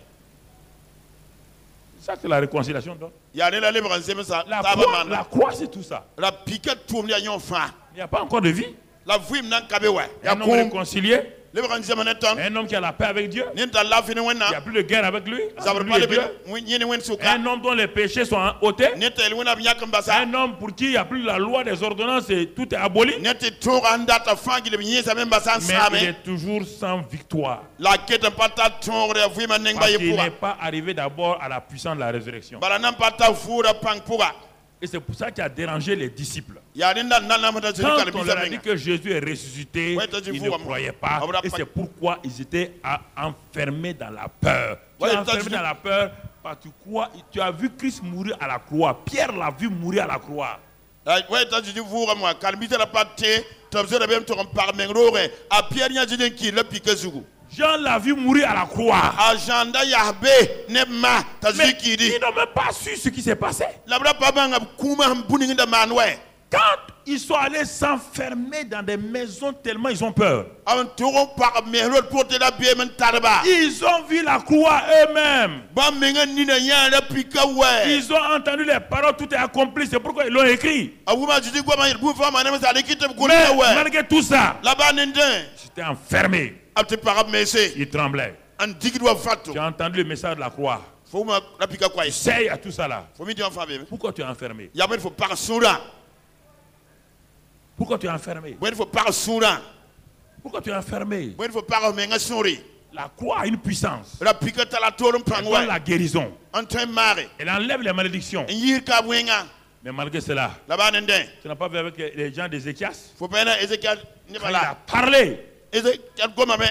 Ça, c'est la réconciliation. Donc. Ya ne la le bran sem sa La taba croix, man. la croix, c'est tout ça. La piquette tourne ya yon fa. Il n'y a pas encore de vie. La vuim nan kabe wa. Ya Un homme kum. réconcilié, Le bran sem ne ton. un homme qui a la paix avec Dieu. Nen ta la fini Il n'y a wenna. plus de guerre avec lui. Ça Entre veut lui pas et le Dieu. yene wen suka. Un homme dont les péchés sont ôtés. Netel wena binya kambasa. Un homme pour qui il n'y a plus la loi des ordonnances et tout est aboli. Nete tour andata fangi le binya sa memba san Mais il same. est toujours sans victoire. La quête pata tour de vuima neng ba Parce qu'il yepura. n'est pas arrivé d'abord à la puissance de la résurrection. Bala nan pata fura pang pura. Et c'est pour ça qu'il a dérangé les disciples. Ya ninda nana mata Quand zuri on kalbisa leur a dit menga. que Jésus est ressuscité, Ouais, t'as dit ils vous, ne maman. croyaient pas. Ah, voilà, Et pas- c'est pourquoi ils étaient enfermés dans la peur. Tu Ouais, es t'as enfermé dit- dans la peur parce que tu as vu Christ mourir à la croix. Pierre l'a vu mourir à la croix. Ouais, t'as dit vous moi kalbisa la patte. Tabzo de bem to par mengrore. A pierre nya jiden ki le pique zugu. Jean l'a vu mourir à la croix. Agenda yahbe ne ma Mais tazi ki di. ils n'ont même pas su ce qui s'est passé. La bra pa banga kuma mbuni nda manwe. Quand ils sont allés s'enfermer dans des maisons tellement ils ont peur, Am toron par merod pour te la be men tarba. ils ont vu la croix eux-mêmes. Ba menga nina ya la pique ouais. Ils ont entendu les paroles, tout est accompli. C'est pourquoi ils l'ont écrit. Awuma jidi gwa ma bu fa ma ne sa de kite ko Mais ouais. malgré tout ça, La ba nende. j'étais enfermé. Apte para mese. Il tremblait. An digidwa fato. Tu as entendu le message de la croix. Faut ma la pique quoi. Essaye à tout ça là. Faut mi di en famille. Pourquoi tu es enfermé? Ya ben faut par sura. Pourquoi tu es enfermé? Ben faut par sura. Pourquoi tu es enfermé? Ben faut par menga suri. La croix a une puissance. La pique ta la torum Elle pang donne ouais. la guérison. En train mare. Elle enlève les malédictions. Yir ka wenga. Mais malgré cela, La ba nende. tu n'as pas vu avec les gens d'Ézéchias? Faut pas na Ezekiel ni Quand il a bala. parlé, Ezekiel goma me.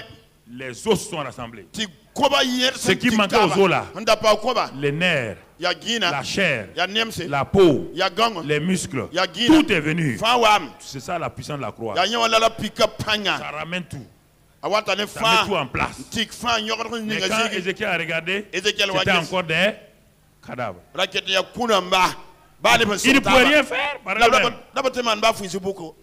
les os sont rassemblés. Ti koba yer Ce qui manquait aux os là. Nda pa koba. Les nerfs, Ya gina. la chair, Ya nemse. la peau, Ya gang. les muscles. Ya gina. Tout est venu. Fa wam. C'est ça la puissance de la croix. Ya nyawa la pique panga. Ça ramène tout. Awata ne Ça met tout fa. en place. Tik fa nyokor Mais ninga quand zigi. Ézéchiel a regardé, Ézéchiel c'était Wajes. encore des cadavres. Raket ya kuna mba. Ba de Ils ne pouvaient rien faire par eux-mêmes. D'abord, te man ba fu beaucoup.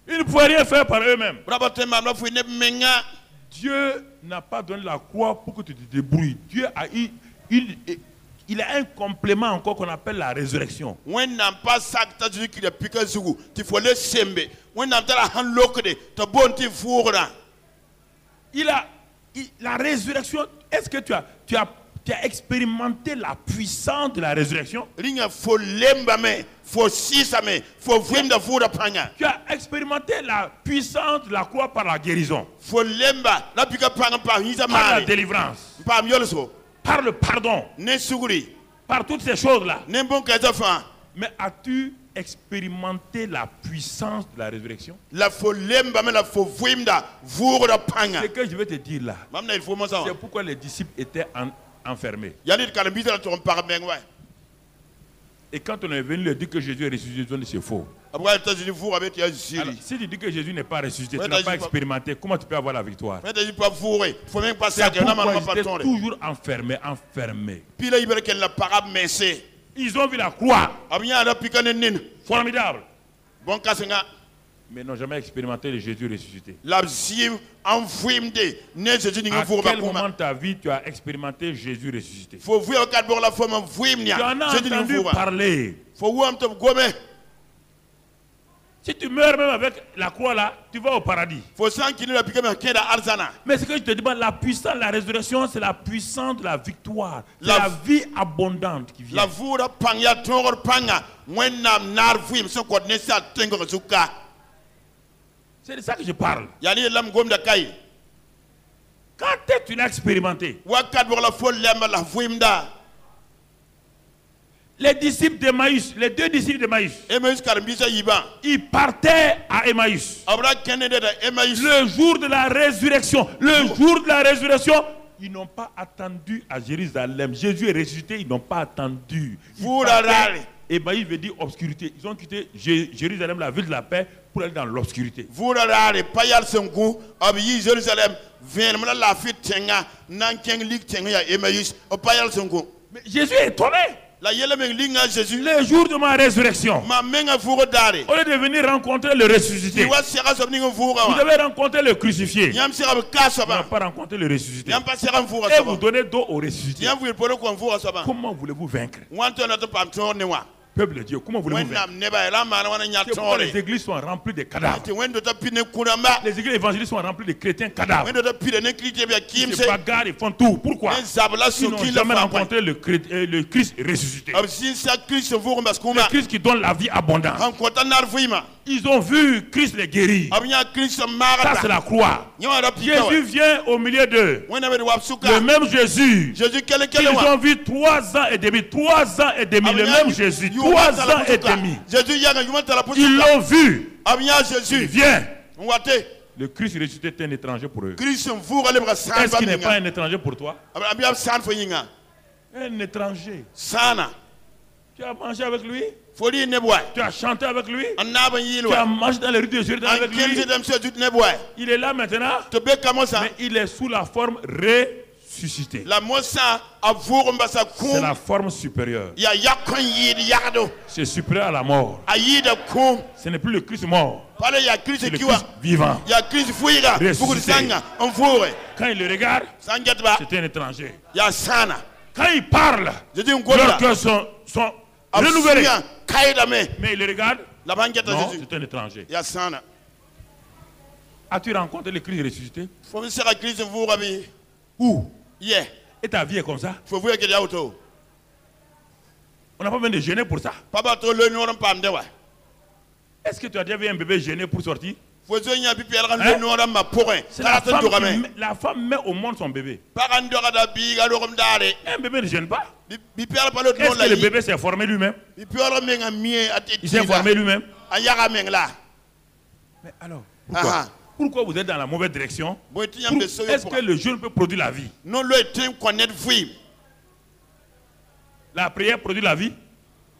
Ils ne pouvaient rien faire par eux-mêmes. D'abord, te man ba fu ne menga. Dieu n'a pas donné la croix pour que tu te débrouilles. Dieu a il a un complément encore qu'on appelle la résurrection. When n'a pas sak ta du ki de pique zugu. Tu faut le sembe. When n'a ta la han lokde. Ta bon ti fourra. La résurrection, est-ce que tu as expérimenté la puissance de la résurrection? Ringa fo lemba me. Fo sisa me. Fo vwenda fourra panga. Tu as expérimenté la puissance de la croix par la guérison, Fo lemba. La pique panga pa hisa par la mari. délivrance, Pa miolso. par le pardon, Ne suguri. par toutes ces choses-là. Ne bon kaza fa. Mais as-tu expérimenté la puissance de la résurrection? La fo lemba me la fo vwenda fourra panga. Ce que je vais te dire là, Mamna il faut mo ça. c'est pourquoi les disciples étaient enfermés. Yanit kalbisa la torum par mengwa. Et quand on est venu leur dire que Jésus est ressuscité, ils ont dit c'est faux. Après, États-Unis, vous avez été Alors, Syrie. si tu dis que Jésus n'est pas ressuscité, Ouais, tu n'as t'as pas dit pas- expérimenté, comment tu peux avoir la victoire? Mais tu pas fourré. Il faut même passer C'est à Dieu. pourquoi ils étaient toujours enfermés. Puis là, il veut qu'elle la parade messé. Ils ont vu la croix, Abia la piquane nin. formidable, Bon kasenga. mais n'ont jamais expérimenté le Jésus ressuscité. La sim en fouim de. Ne se dit À qu'il faut quel pas moment de ta vie tu as expérimenté Jésus ressuscité? faut voir au cadre la forme en fouim nia. Tu en as Je dis entendu qu'il faut pas. parler. Faut voir un peu gomme. Si tu meurs même avec la croix là, tu vas au paradis. Faut sans qu'il la piquane à da arzana. Mais ce que je te dis, la puissance de la résurrection, c'est la puissance de la victoire. C'est La- la vie abondante qui vient. La voura panga tongor panga. When nam nar fouim so ko ne sa tengo zuka. C'est de ça que je parle. Yani lam gomme da kai. Quand est-ce que tu l'as expérimenté? Wakat pour la folle lemba la fouim da. Les disciples d'Emmaüs, les deux disciples d'Emmaüs, Emmaüs Karambisa Yiba. ils partaient à Emmaüs. Abra Canada Emmaüs. Le jour de la résurrection, le jour de la résurrection, Ils n'ont pas attendu à Jérusalem. Jésus est ressuscité, ils n'ont pas attendu. Et ben il veut dire obscurité. Ils ont quitté Jérusalem, la ville de la paix, pour aller dans l'obscurité. Mais Jésus est étonné. Le jour de ma résurrection, au lieu de venir rencontrer le ressuscité, vous devez rencontrer le crucifié. Vous n'avez pas rencontré le ressuscité. Et vous donnez dos au ressuscité. Comment voulez-vous vaincre? Peuple de Dieu, comment voulez-vous vaincre? C'est pourquoi les églises sont remplies de cadavres. Les églises évangélistes sont remplies de chrétiens cadavres. Ils se bagarrent, ils font tout. Pourquoi? Ils n'ont jamais rencontré le Christ ressuscité. Le Christ qui donne la vie abondante. Ils ont vu Christ les guérir. Ça c'est la croix. Jésus vient au milieu d'eux. Le même Jésus qu'ils ont vu 3 ans et demi. 3 ans et demi. Le même Jésus. 3 ans et demi. Ils l'ont vu. Il vient. Le Christ ressuscité est un étranger pour eux. Est-ce qu'il n'est pas un étranger pour toi? Un étranger. Tu as mangé avec lui? Tu as chanté avec lui? Tu as marché dans les rues de Jérusalem avec lui? Il est là maintenant, mais il est sous la forme ressuscitée. C'est la forme supérieure. C'est supérieur à la mort. Ce n'est plus le Christ mort. C'est le Christ vivant. Ressuscité. Quand il le regarde, c'est un étranger. Quand il parle, leurs cœurs sont renouvelés. Mais il le regarde, non, c'est un étranger. As-tu rencontré le Christ ressuscité? Où? Et ta vie est comme ça? On n'a pas besoin de gêner pour ça. Est-ce que tu as déjà vu un bébé gêné pour sortir? Hein? La femme met au monde son bébé. Un bébé ne gêne pas. Est-ce que le bébé s'est formé lui-même? Il s'est formé lui-même. Mais alors, pourquoi vous êtes dans la mauvaise direction? Est-ce que le jeûne peut produire la vie? La prière produit la vie?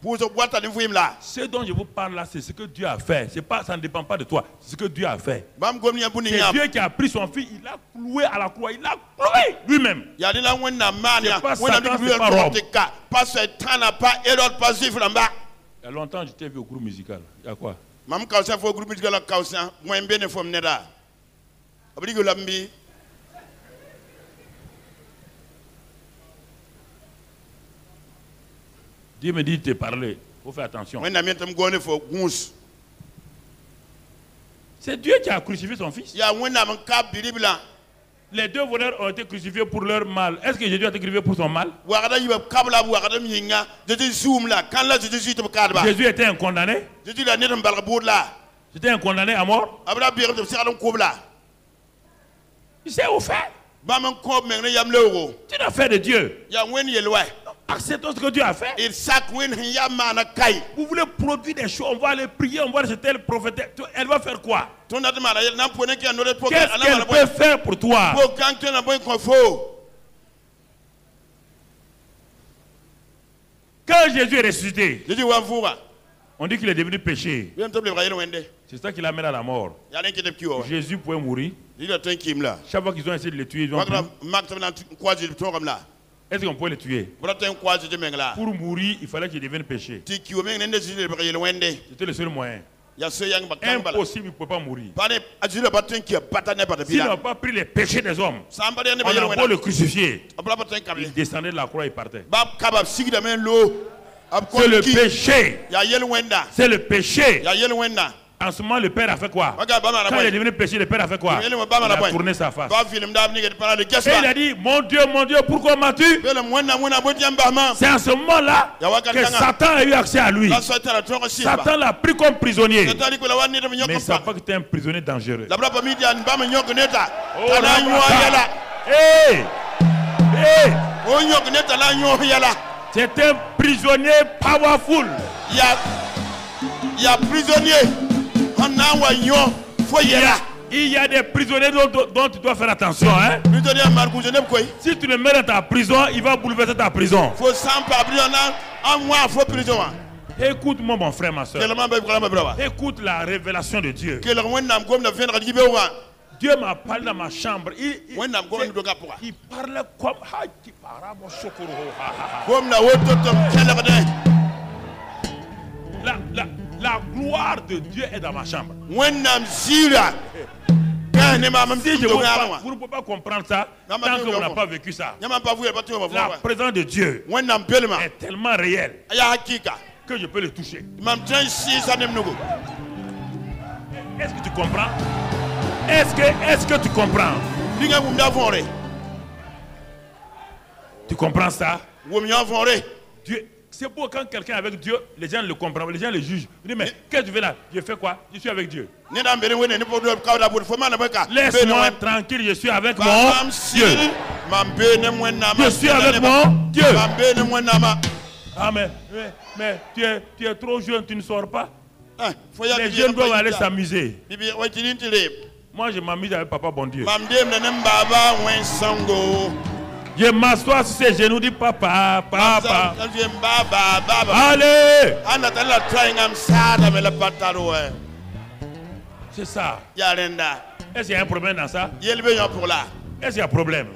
Ce dont je vous parle là, c'est ce que Dieu a fait. Ça ne dépend pas de toi. C'est ce que Dieu a fait. C'est Dieu qui a pris son fils, il l'a cloué à la croix. Il l'a cloué lui-même. C'est pas Satan, c'est pas Rome. Il y a longtemps, j'étais vu au groupe musical. Il y a quoi? Dieu me dit de te parler. Il faut faire attention. C'est Dieu qui a crucifié son fils. Les deux voleurs ont été crucifiés pour leur mal. Est-ce que Jésus a été crucifié pour son mal? Jésus était un condamné. C'était un condamné à mort. Il s'est offert. C'est une affaire de Dieu. Acceptons ce que Dieu a fait. Vous voulez produire des choses, on va aller prier, on va aller chez tel prophète. Elle va faire quoi? Qu'est-ce qu'elle peut faire pour toi? Quand Jésus est ressuscité, on dit qu'il est devenu péché. C'est ça qui l'amène à la mort. Jésus pouvait mourir. Chaque fois qu'ils ont essayé de le tuer, ils ont pris. Est-ce qu'on peut le tuer? Pour mourir, il fallait qu'il devienne péché. C'était le seul moyen. Impossible, il ne peut pas mourir. S'il n'a pas pris les péchés des hommes, on a beau le crucifier, il descendait de la croix et partait. C'est le péché. C'est le péché. En ce moment, le père a fait quoi? Quand il est devenu péché, le père a fait quoi? Il a tourné sa face. Et il a dit, mon Dieu, pourquoi m'as-tu? C'est en ce moment-là que Satan a eu accès à lui. Satan l'a pris comme prisonnier. Mais il ne savait pas que c'était un prisonnier dangereux. C'est un prisonnier powerful. Il Il y a des prisonniers dont tu dois faire attention. Hein? Si tu le mets dans ta prison, il va bouleverser ta prison. Écoute-moi, mon frère, ma soeur. Écoute la révélation de Dieu. Dieu m'a parlé dans ma chambre. Il parlait comme... La gloire de Dieu est dans ma chambre. Si vous ne pouvez pas comprendre ça tant que vous n'avez pas vécu ça. La présence de Dieu est tellement réelle que je peux le toucher. Est-ce que tu comprends? Est-ce que tu comprends? Tu comprends ça? Dieu. C'est pour quand quelqu'un est avec Dieu, les gens le comprennent, les gens le jugent. Ils disent, mais qu'est-ce que tu fais là? Je fais quoi? Je suis avec Dieu. Laisse-moi tranquille, je suis avec mon Dieu. Je suis avec mon Dieu. Ah mais tu es trop jeune, tu ne sors pas. Les jeunes doivent aller s'amuser. Moi je m'amuse avec papa bon Dieu. Je m'assois sur ses genoux, dis papa, papa. Allez! C'est ça. Est-ce qu'il y a un problème dans ça? Est-ce qu'il y a un problème?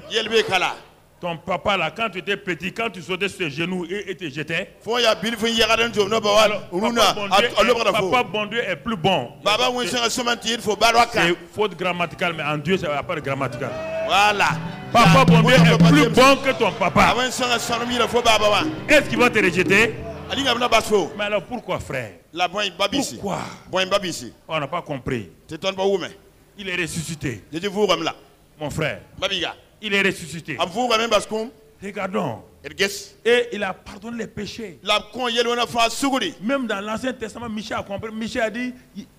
Ton papa là, quand tu étais petit, quand tu sautais sur tes genoux et te jetais, papa bon Dieu est plus bon. C'est faute grammaticale, mais en Dieu, ça n'a pas de grammatical. Voilà. Papa bon Dieu est plus bon que ton papa. Est-ce qu'il va te rejeter? Mais alors pourquoi, frère? Pourquoi? On n'a pas compris. Il est ressuscité. Mon frère. Il est ressuscité. Regardons. Et il a pardonné les péchés. Même dans l'Ancien Testament, Michel a compris. Michel a dit,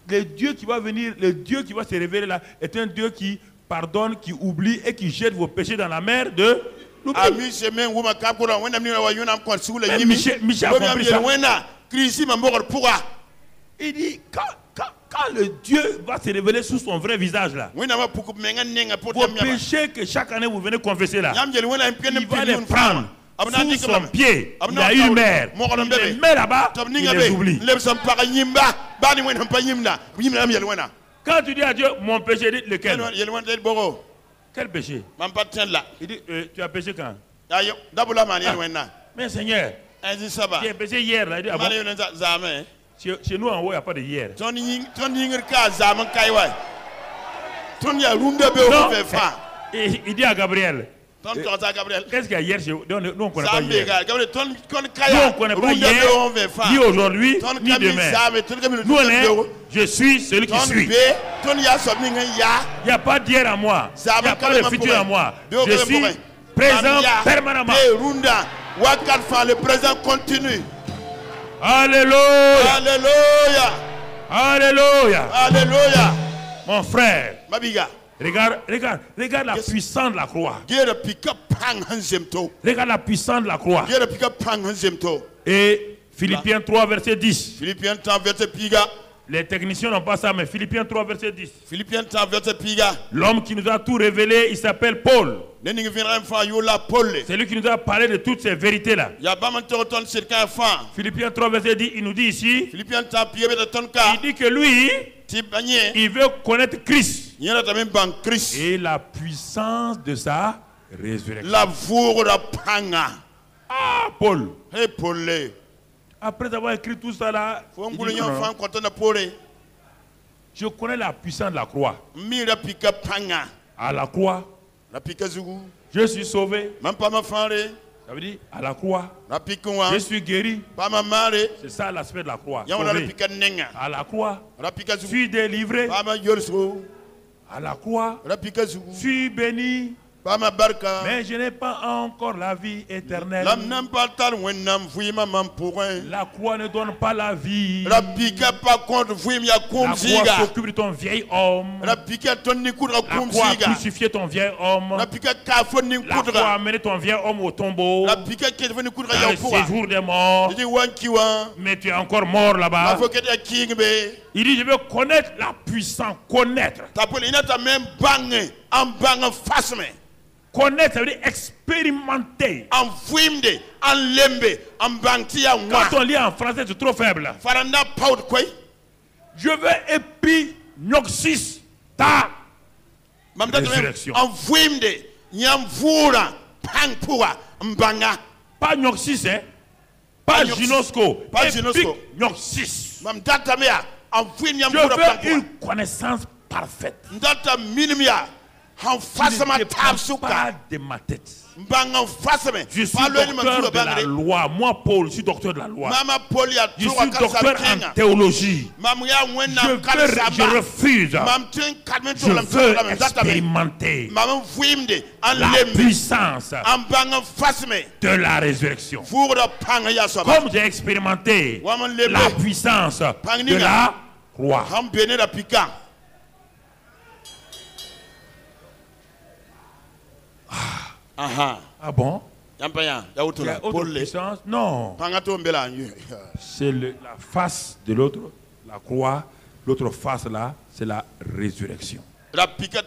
le Dieu qui va venir, le Dieu qui va se révéler là, est un Dieu qui pardonne, qui oublie et qui jette vos péchés dans la mer de l'oubli. Michel a compris ça. Il dit, quand le Dieu va se révéler sous son vrai visage là, vos péchés que chaque année vous venez confesser là, il va les prendre sous son pied. Il a une mère. Il les met là-bas, il les oublie. Quand tu dis à Dieu, mon péché, dit lequel? Quel péché? Il dit, tu as péché quand? Mais Seigneur, j'ai péché hier là. Il dit, ah bon? Chez nous en haut, il n'y a pas de hier. Non, il dit à Gabriel. Qu'est-ce qu'il y a hier chez vous? Nous, on ne connaît pas hier. Nous, on ne connaît pas hier, ni aujourd'hui, ni demain. Nous, on est, je suis celui qui suis. Il n'y a pas d'hier à moi. Il n'y a pas de futur à moi. Je suis présent permanemment. Le présent continue. Alléluia. Alléluia. Alléluia. Alléluia. Mon frère. Regarde la puissance de la croix. Regarde la puissance de la croix. Et Philippiens 3, verset 10. Les techniciens n'ont pas ça, mais Philippiens 3, verset 10. L'homme qui nous a tout révélé, il s'appelle Paul. C'est lui qui nous a parlé de toutes ces vérités-là. Philippiens 3, verset 10, il nous dit ici, il dit que lui, il veut connaître Christ et la puissance de sa résurrection. Ah, Paul. Après avoir écrit tout ça là, il dit, non, je connais la puissance de la croix. À la croix, je suis sauvé. Ça veut dire, à la croix, je suis guéri. C'est ça l'aspect de la croix. Sauvé. À la croix, je suis délivré. À la croix, je suis béni. Mais je n'ai pas encore la vie éternelle. La croix ne donne pas la vie. La croix s'occupe de ton vieil homme. La croix a crucifié ton vieil homme. La croix a amené ton vieil homme au tombeau. Dans le séjour des morts. Mais tu es encore mort là-bas. Il dit, je veux connaître la puissance. Connaître. Connaître, ça veut dire expérimenter. Quand on lit en français, c'est trop faible. Je veux épignoxis ta résurrection. Pas gnoxis, hein? Pas ginosco. Pas ginosco. Épignoxis. Je veux une connaissance parfaite. Ce n'est pas de ma tête. Je suis docteur de la loi. Moi, Paul, je suis docteur de la loi. Je suis docteur en théologie. Je refuse. Je veux expérimenter la puissance de la résurrection. Comme j'ai expérimenté la puissance de la croix. Ah bon? Il y a autre puissance? Non. C'est la face de l'autre, la croix. L'autre face là, c'est la résurrection. La puissance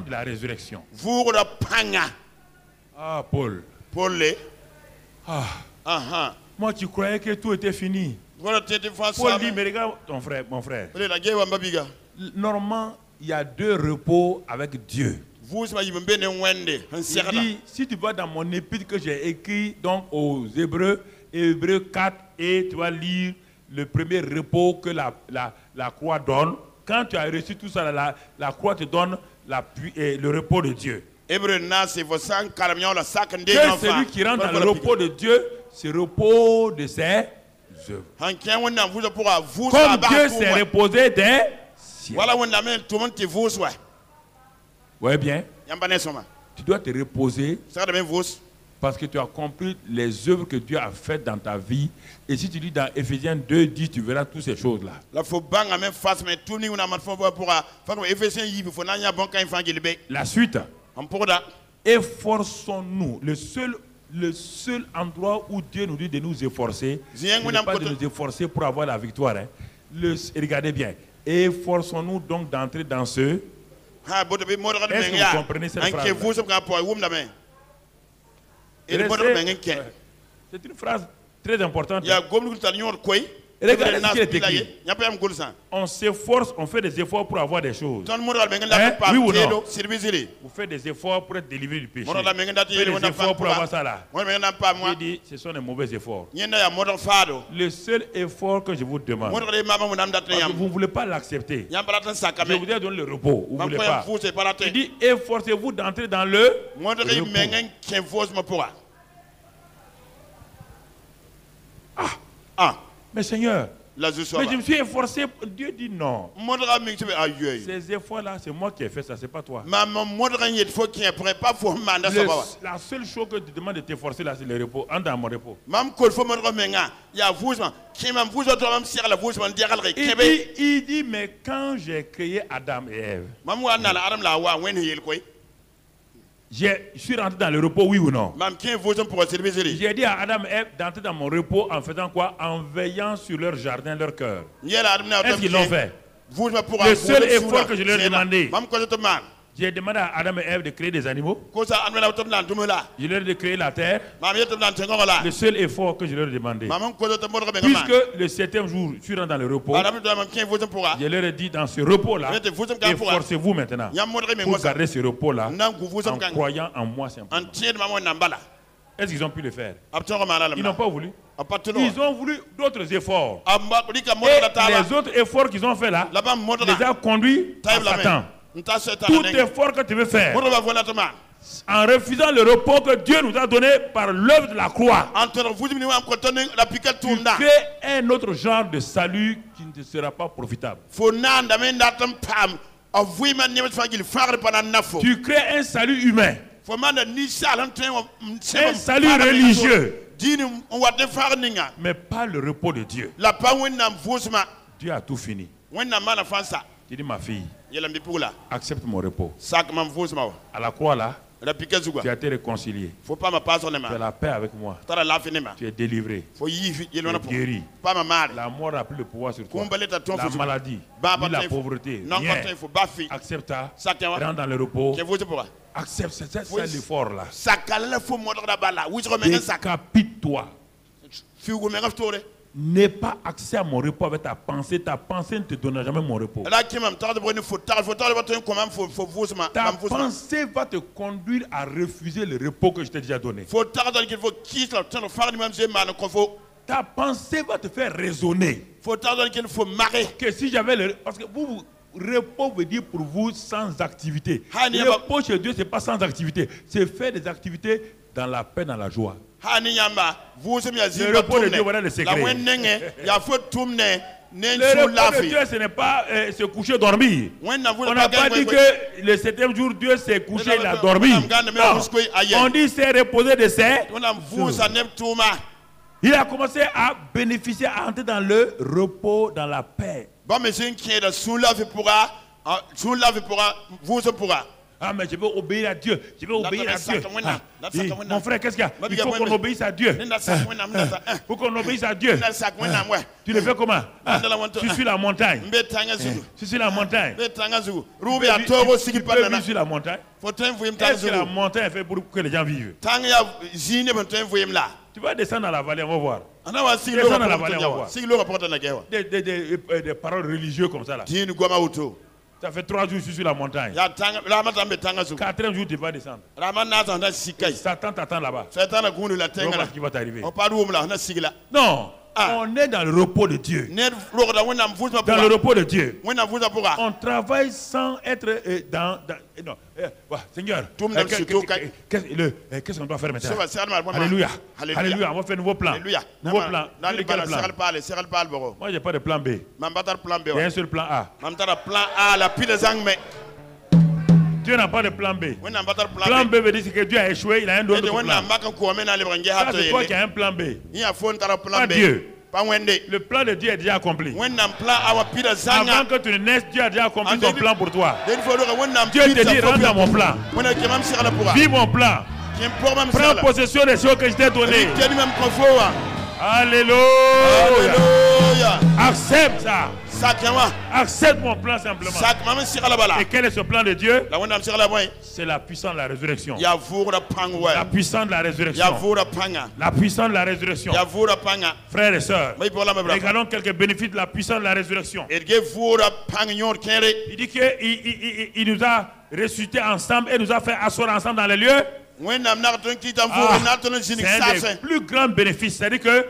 de la résurrection. Ah, Paul. Moi, tu croyais que tout était fini. Paul dit, mais regarde mon frère. Normalement, il y a 2 repos avec Dieu. Il dit, si tu vas dans mon épître que j'ai écrit donc aux Hébreux, Hébreux 4, et tu vas lire le premier repos que la croix donne. Quand tu as reçu tout ça, la croix te donne le repos de Dieu. Que celui qui rentre dans le repos de Dieu, c'est le repos de ses œuvres. Comme Dieu s'est reposé des cieux. Oui, bien. Tu dois te reposer parce que tu as compris les œuvres que Dieu a faites dans ta vie. Et si tu lis dans Ephésiens 2, 10, tu verras toutes ces choses-là. La suite. Efforçons-nous. Le seul endroit où Dieu nous dit de nous efforcer, ce n'est pas de nous efforcer pour avoir la victoire. Hein. Regardez bien. Efforçons-nous donc d'entrer dans ce... Est-ce que vous comprenez cette phrase? C'est une phrase très importante. Regardez ce qui est écrit. On s'efforce, on fait des efforts pour avoir des choses. Hein? Oui ou non? Vous faites des efforts pour être délivré du péché. Vous faites des efforts pour avoir ça là. Il dit, ce sont des mauvais efforts. Le seul effort que je vous demande, vous ne voulez pas l'accepter. Je vous ai donné le repos. Vous ne voulez pas. Il dit, efforcez-vous d'entrer dans le repos. Mais Seigneur, mais je me suis efforcé. Dieu dit non. Ces efforts-là, c'est moi qui ai fait ça, c'est pas toi. La seule chose que tu demandes de t'efforcer là, c'est le repos. Entre dans mon repos. Il dit, mais quand j'ai créé Adam et Ève, je suis rentré dans le repos, oui ou non? J'ai dit à Adam et Ève d'entrer dans mon repos en faisant quoi? En veillant sur leur jardin, leur cœur. Est-ce qu'ils l'ont fait? Le seul effort que je leur ai demandé, j'ai demandé à Adam et Ève de créer des animaux. Je leur ai de créer la terre. Le seul effort que je leur ai demandé. Puisque le 7e jour, je suis rentré dans le repos, je leur ai dit dans ce repos-là, efforcez-vous maintenant pour garder ce repos-là en croyant en moi simplement. Est-ce qu'ils ont pu le faire? Ils n'ont pas voulu. Ils ont voulu d'autres efforts. Et les autres efforts qu'ils ont fait là, les a conduits à Satan. Tout effort que tu veux faire, en refusant le repos que Dieu nous a donné par l'œuvre de la croix, tu crées un autre genre de salut qui ne te sera pas profitable. Tu crées un salut humain, un salut religieux, mais pas le repos de Dieu. Dieu a tout fini. Tu dis, ma fille, accepte mon repos. À la croix là, tu as été réconcilié. Tu as la paix avec moi. Tu es délivré. Tu es guéri. La mort n'a plus le pouvoir sur toi. La maladie, ni la pauvreté, rien. Accepte ça. Rentre dans le repos. Accepte, c'est l'effort là. Décapite-toi. N'aie pas accès à mon repos avec ta pensée. Ta pensée ne te donnera jamais mon repos. Ta pensée va te conduire à refuser le repos que je t'ai déjà donné. Ta pensée va te faire raisonner que si j'avais le... Parce que vous, repos veut dire pour vous sans activité. Le repos chez Dieu, ce n'est pas sans activité. C'est faire des activités dans la paix, dans la joie. Le repos de Dieu, voilà le secret. Le repos de Dieu, ce n'est pas se coucher dormir. On n'a pas dit que le 7e jour, Dieu s'est couché, il a dormi. Non. On dit c'est reposer de ses. Il a commencé à bénéficier, à entrer dans le repos, dans la paix. Ah, mais je veux obéir à Dieu. Je veux obéir à Dieu. Mon frère, qu'est-ce qu'il y a? Il faut qu'on obéisse à Dieu. Il faut qu'on obéisse à Dieu. Tu le fais comment? Tu suis la montagne. Tu suis la montagne. Tu peux vivre sur la montagne. Est-ce que la montagne est faite pour que les gens vivent? Tu vas descendre dans la vallée, on va voir. Descendre dans la vallée, on va voir. Des paroles religieuses comme ça là. Ça fait 3 jours que je suis sur la montagne. 4e jour, tu vas descendre. Satan t'attend là-bas. Qu'est-ce qui va t'arriver? Non. On est dans le repos de Dieu. Dans le repos de Dieu. On travaille sans être dans non. Seigneur, qu'est-ce qu'on doit faire maintenant? Alléluia. Alléluia. On va faire un nouveau plan. Nouveau plan. Moi, je n'ai pas de plan B. Il y a un seul plan A. Dieu n'a pas de plan B. Plan B veut dire que Dieu a échoué, il a un autre plan. Ça, c'est toi qui as un plan B. Pas Dieu. Le plan de Dieu est déjà accompli. Avant que tu ne naisses, Dieu a déjà accompli son plan pour toi. Dieu te dit, rentre dans mon plan. Vis mon plan. Prends possession des choses que je t'ai données. Alléluia. Accepte ça. Accepte mon plan simplement. Et quel est ce plan de Dieu? C'est la puissance de la résurrection. La puissance de la résurrection. La puissance de la résurrection. Frères et sœurs, regardons quelques bénéfices de la puissance de la résurrection. Il dit qu'il nous a ressuscités ensemble et nous a fait asseoir ensemble dans les lieux. C'est un des plus grands bénéfices. C'est-à-dire que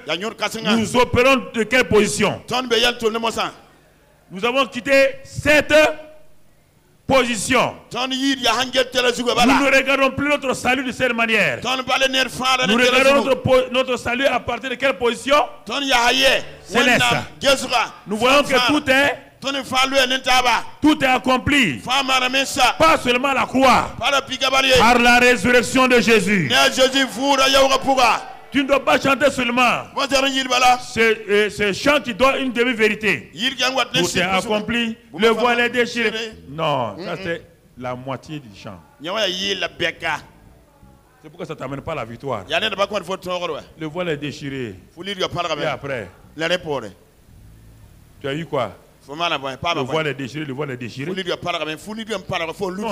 nous opérons de quelle position? Nous avons quitté cette position. Nous ne regardons plus notre salut de cette manière. Nous regardons notre salut à partir de quelle position? Céleste. Nous voyons que tout est accompli. Pas seulement la croix. Par la résurrection de Jésus. Tu ne dois pas chanter seulement. C'est ce chant qui donne une demi-vérité. Tout est accompli. Le voile est déchiré. Non, ça c'est la moitié du chant. C'est pourquoi ça ne t'amène pas à la victoire. Le voile est déchiré. Et après, tu as eu quoi? Le voile est déchiré, le voile est déchiré. Ton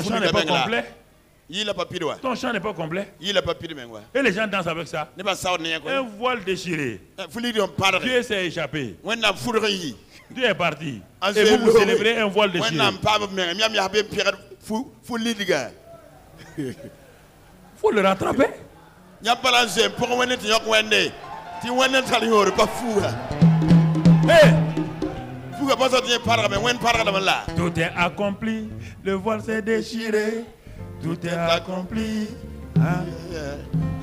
chant n'est pas complet. Ton chant n'est pas complet. Et les gens dansent avec ça. Un voile déchiré. Dieu s'est échappé. Dieu est parti. Et vous célébrez un voile déchiré. Il faut le rattraper. Hey! Tout est accompli. Le voile s'est déchiré. Tout est accompli. Hein?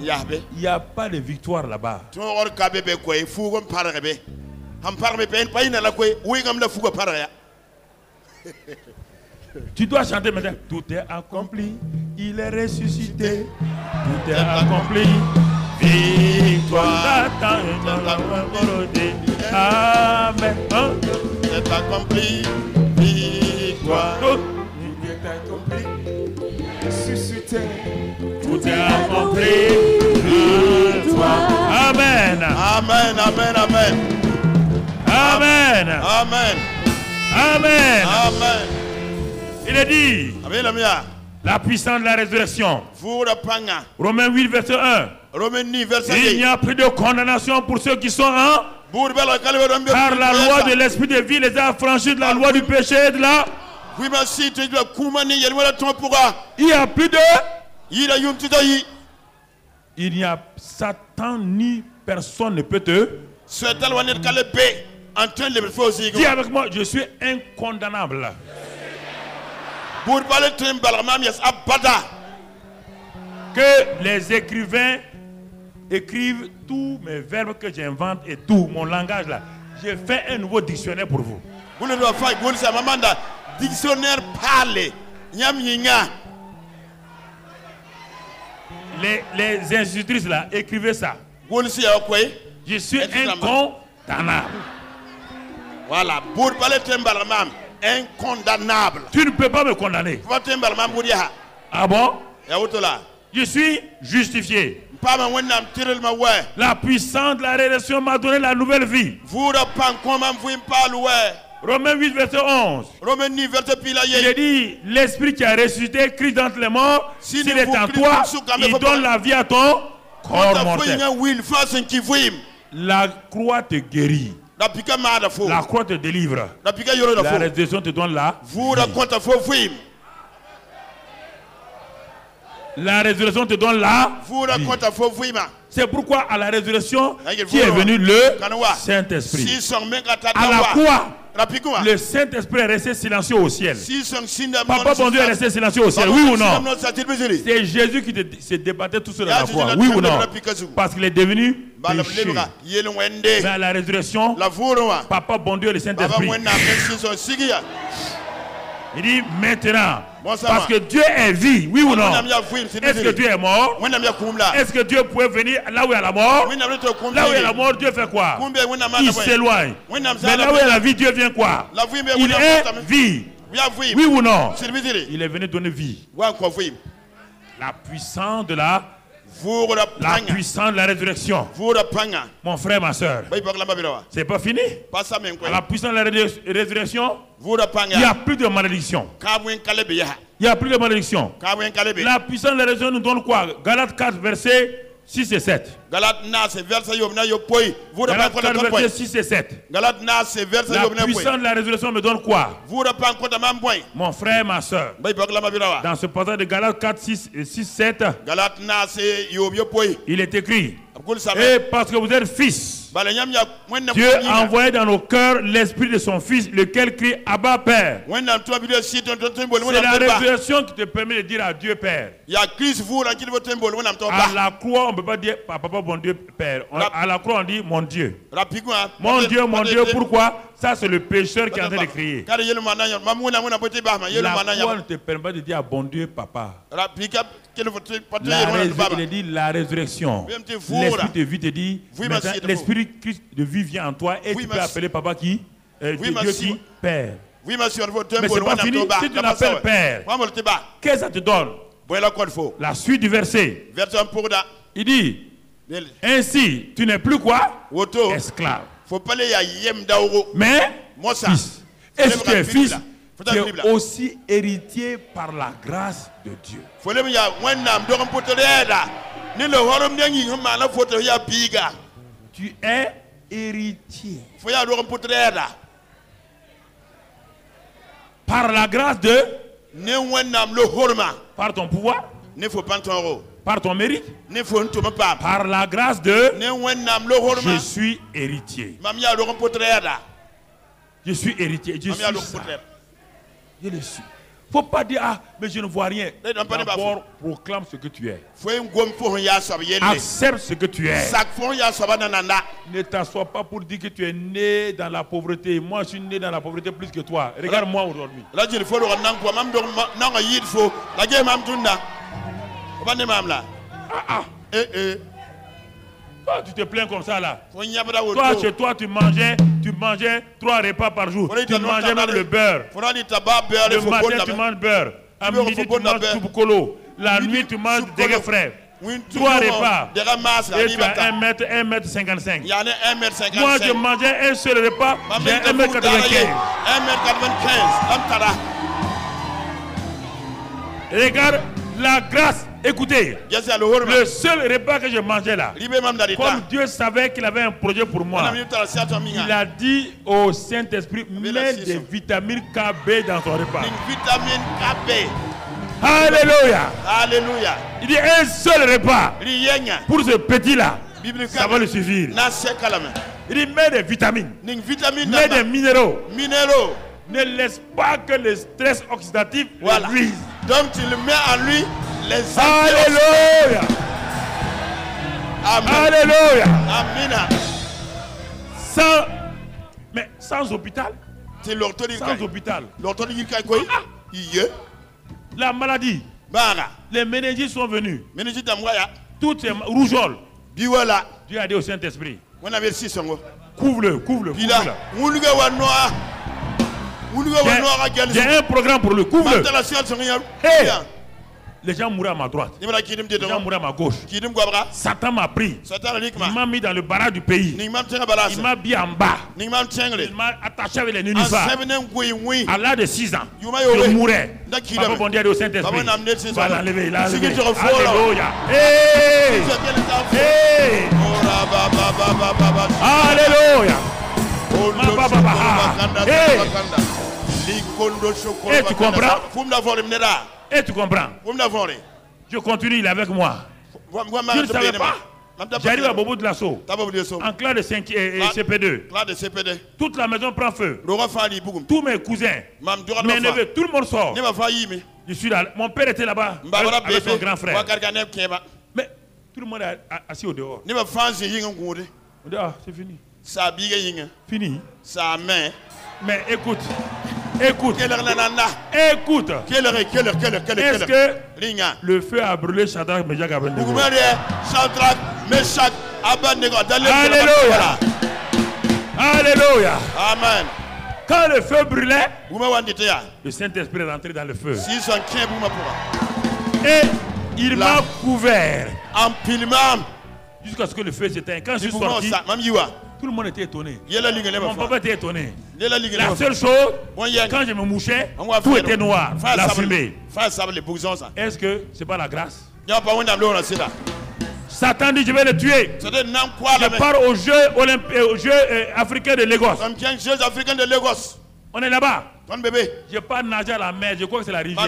Il n'y a pas de victoire là-bas. Tu dois chanter maintenant. Tout est accompli, il est ressuscité. Tout est accompli. Victoire. Amen. Tout est accompli. Victoire. Tout est accompli. Ressuscité. est accompli. Victoire. Amen. Amen, amen, amen. Amen. Amen. Amen. Amen. Il est dit, Amen, amen. la puissance de la résurrection. Vura panga. Romains 8, verset 1. Romains 9, verset Il n'y 1. a plus de condamnation pour ceux qui sont en... Car la loi de l'esprit de vie les a affranchis de la loi du péché et de la... Oui, merci, tu dois kumani, y'a le temps pour Il n'y a plus de... il a eu petit. Il n'y a Satan ni personne ne peut te... C'est tellement de calébé. En train de le faire aussi. Dis avec moi, je suis incondamnable. Pour parler de Timbalamam, yes, abada. Que les écrivains écrivent tous mes verbes que j'invente et tout mon langage là. J'ai fait un nouveau dictionnaire pour vous. Vous le doit faire, vous le savez, Mamanda. Dictionnaire parler. Nyam yinga. Les institutrices là, écrivez ça. Vous le savez, quoi? Je suis incondamnable. Voilà, pour parler de Timbalamam, incondamnable. Tu ne peux pas me condamner. Vous Timbalamam, vous dites, Ah bon? là. Je suis justifié. Pas ma wenam tirel ma ouais. La puissance de la rédemption m'a donné la nouvelle vie. Vous le pan comment vous parlez ouais. Romains 8, verset 11. Romains 9, verset pila Il est dit, l'esprit qui a ressuscité, Christ d'entre les morts, s'il est en toi, il donne la vie à ton corps mortel. La croix te guérit. La croix te délivre. La résurrection te donne la vie. La résurrection te donne la vie. C'est pourquoi à la résurrection, qui est venu le Saint-Esprit. À la croix, le Saint-Esprit est resté silencieux au ciel. Papa bon Dieu est resté silencieux au ciel, oui ou non? C'est Jésus qui se débattait tout seul à la croix, oui ou non? Parce qu'il est devenu péché. Mais à la résurrection, Papa bon Dieu et le Saint-Esprit. Il dit maintenant, parce que Dieu est vie, oui ou non? Est-ce que Dieu est mort? Est-ce que Dieu pouvait venir là où il y a la mort? Là où il y a la mort, Dieu fait quoi? Il s'éloigne. Mais là où il y a la vie, Dieu vient quoi? Il est vie. Oui ou non? Il est venu donner vie. La puissance de la puissance de la résurrection. Mon frère, ma soeur, c'est pas fini. À la puissance de la résurrection, il n'y a plus de malédiction. Il n'y a plus de malédiction. La puissance de la résurrection nous donne quoi? Galates 4, verset 6 et 7. Galates 4, verset 6 et 7. La puissance de la résurrection me donne quoi? Mon frère, ma soeur, dans ce passage de Galates 4, 6 et 6, 7, il est écrit, et parce que vous êtes fils, Dieu a envoyé dans nos cœurs l'esprit de son fils, lequel crie Abba Père. C'est la résurrection qui te permet de dire à Dieu Père. À la croix, on ne peut pas dire Papa bon Dieu Père. À la croix, on dit mon Dieu. Mon Dieu, pourquoi? Ça, c'est le pécheur qui est en train de crier. La croix ne te permet pas de dire à bon Dieu Papa. Il est dit la résurrection. L'esprit de vie te dit, l'esprit de vie vient en toi et tu peux appeler Papa qui? Dieu qui? Père. Mais c'est pas fini. Si tu l'appelles Père, qu'est-ce que ça te donne? La suite du verset. Il dit, ainsi, tu n'es plus quoi? Esclave. Mais, fils. Et si tu es fils, tu es aussi héritier par la grâce de Dieu. Tu es héritier. Par la grâce de... Par ton pouvoir. Par ton mérite. Par la grâce de... Je suis héritier. Je suis héritier. Je suis ça. Je le suis. Faut pas dire, ah, mais je ne vois rien. D'abord, D'abord, proclame ce que tu es. Accepte Accepte ce que tu es. Ne Ne t'assois pas pour dire que tu es né dans la pauvreté. Moi, je suis né dans la pauvreté plus que toi. Regarde-moi aujourd'hui. Toi, tu te plains comme ça là. Toi, chez toi, tu mangeais 3 repas par jour. Tu mangeais même le beurre. Le matin, tu manges beurre. À midi, tu manges touboucolo. La nuit, tu manges des frais. 3 repas. Et tu as 1m55. Moi, je mangeais un seul repas. J'ai 1m95. Regarde la grâce. Écoutez, le seul repas que je mangeais là, comme Dieu savait qu'il avait un projet pour moi, il a dit au Saint-Esprit, mets des vitamines KB dans son repas. Alléluia. Alléluia. Il dit un seul repas pour ce petit là, ça va le suffire. Il dit mets des vitamines, mets des minéraux. Ne laisse pas que le stress oxydatif le brise. Donc tu le mets en lui. Alléluia. Amen. Alléluia. Amen. Sans hôpital. Sans hôpital. La maladie. Les méningites sont venus. Toutes ces rougeoles. Dieu a dit au Saint-Esprit. Couvre-le. J'ai un programme pour le couvre. Hey. Les gens mouraient à ma droite. Les gens mouraient à ma gauche. Satan m'a pris. Il m'a mis dans le barrage du pays. Il m'a mis en bas. Il m'a attaché avec les nénuphars. À l'âge de 6 ans, je mourais. Papa bon Dieu au Saint-Esprit. Va l'enlever. Il a enlevé. Alléluia. Hey. Hey. Alléluia. Hey. Et tu comprends? Et tu comprends? Je continue, il est avec moi. Je ne savais pas. J'arrive à Bobo de l'assaut. En classe de 5 et CP2. Toute la maison prend feu. Tous mes cousins, mes neveux, tout le monde sort. Je suis là. Mon père était là-bas avec son grand frère. Mais tout le monde est assis au dehors. On dit, ah, c'est fini. Fini. Mais écoute. Écoute. Est-ce que le feu a brûlé Shadrach, Meshach et Abednego? Alléluia. Alléluia. Amen. Quand le feu brûlait, le Saint-Esprit est rentré dans le feu. Et il m'a couvert jusqu'à ce que le feu s'éteigne. Quand je suis sorti, tout le monde était étonné. Mon papa était étonné. La seule chose, quand je me mouchais, tout était noir, la fumée. Est-ce que ce n'est pas la grâce? Satan dit, je vais le tuer. Je pars aux Jeux africains de Lagos. On est là-bas. Je pars nager à la mer, je crois que c'est la rivière.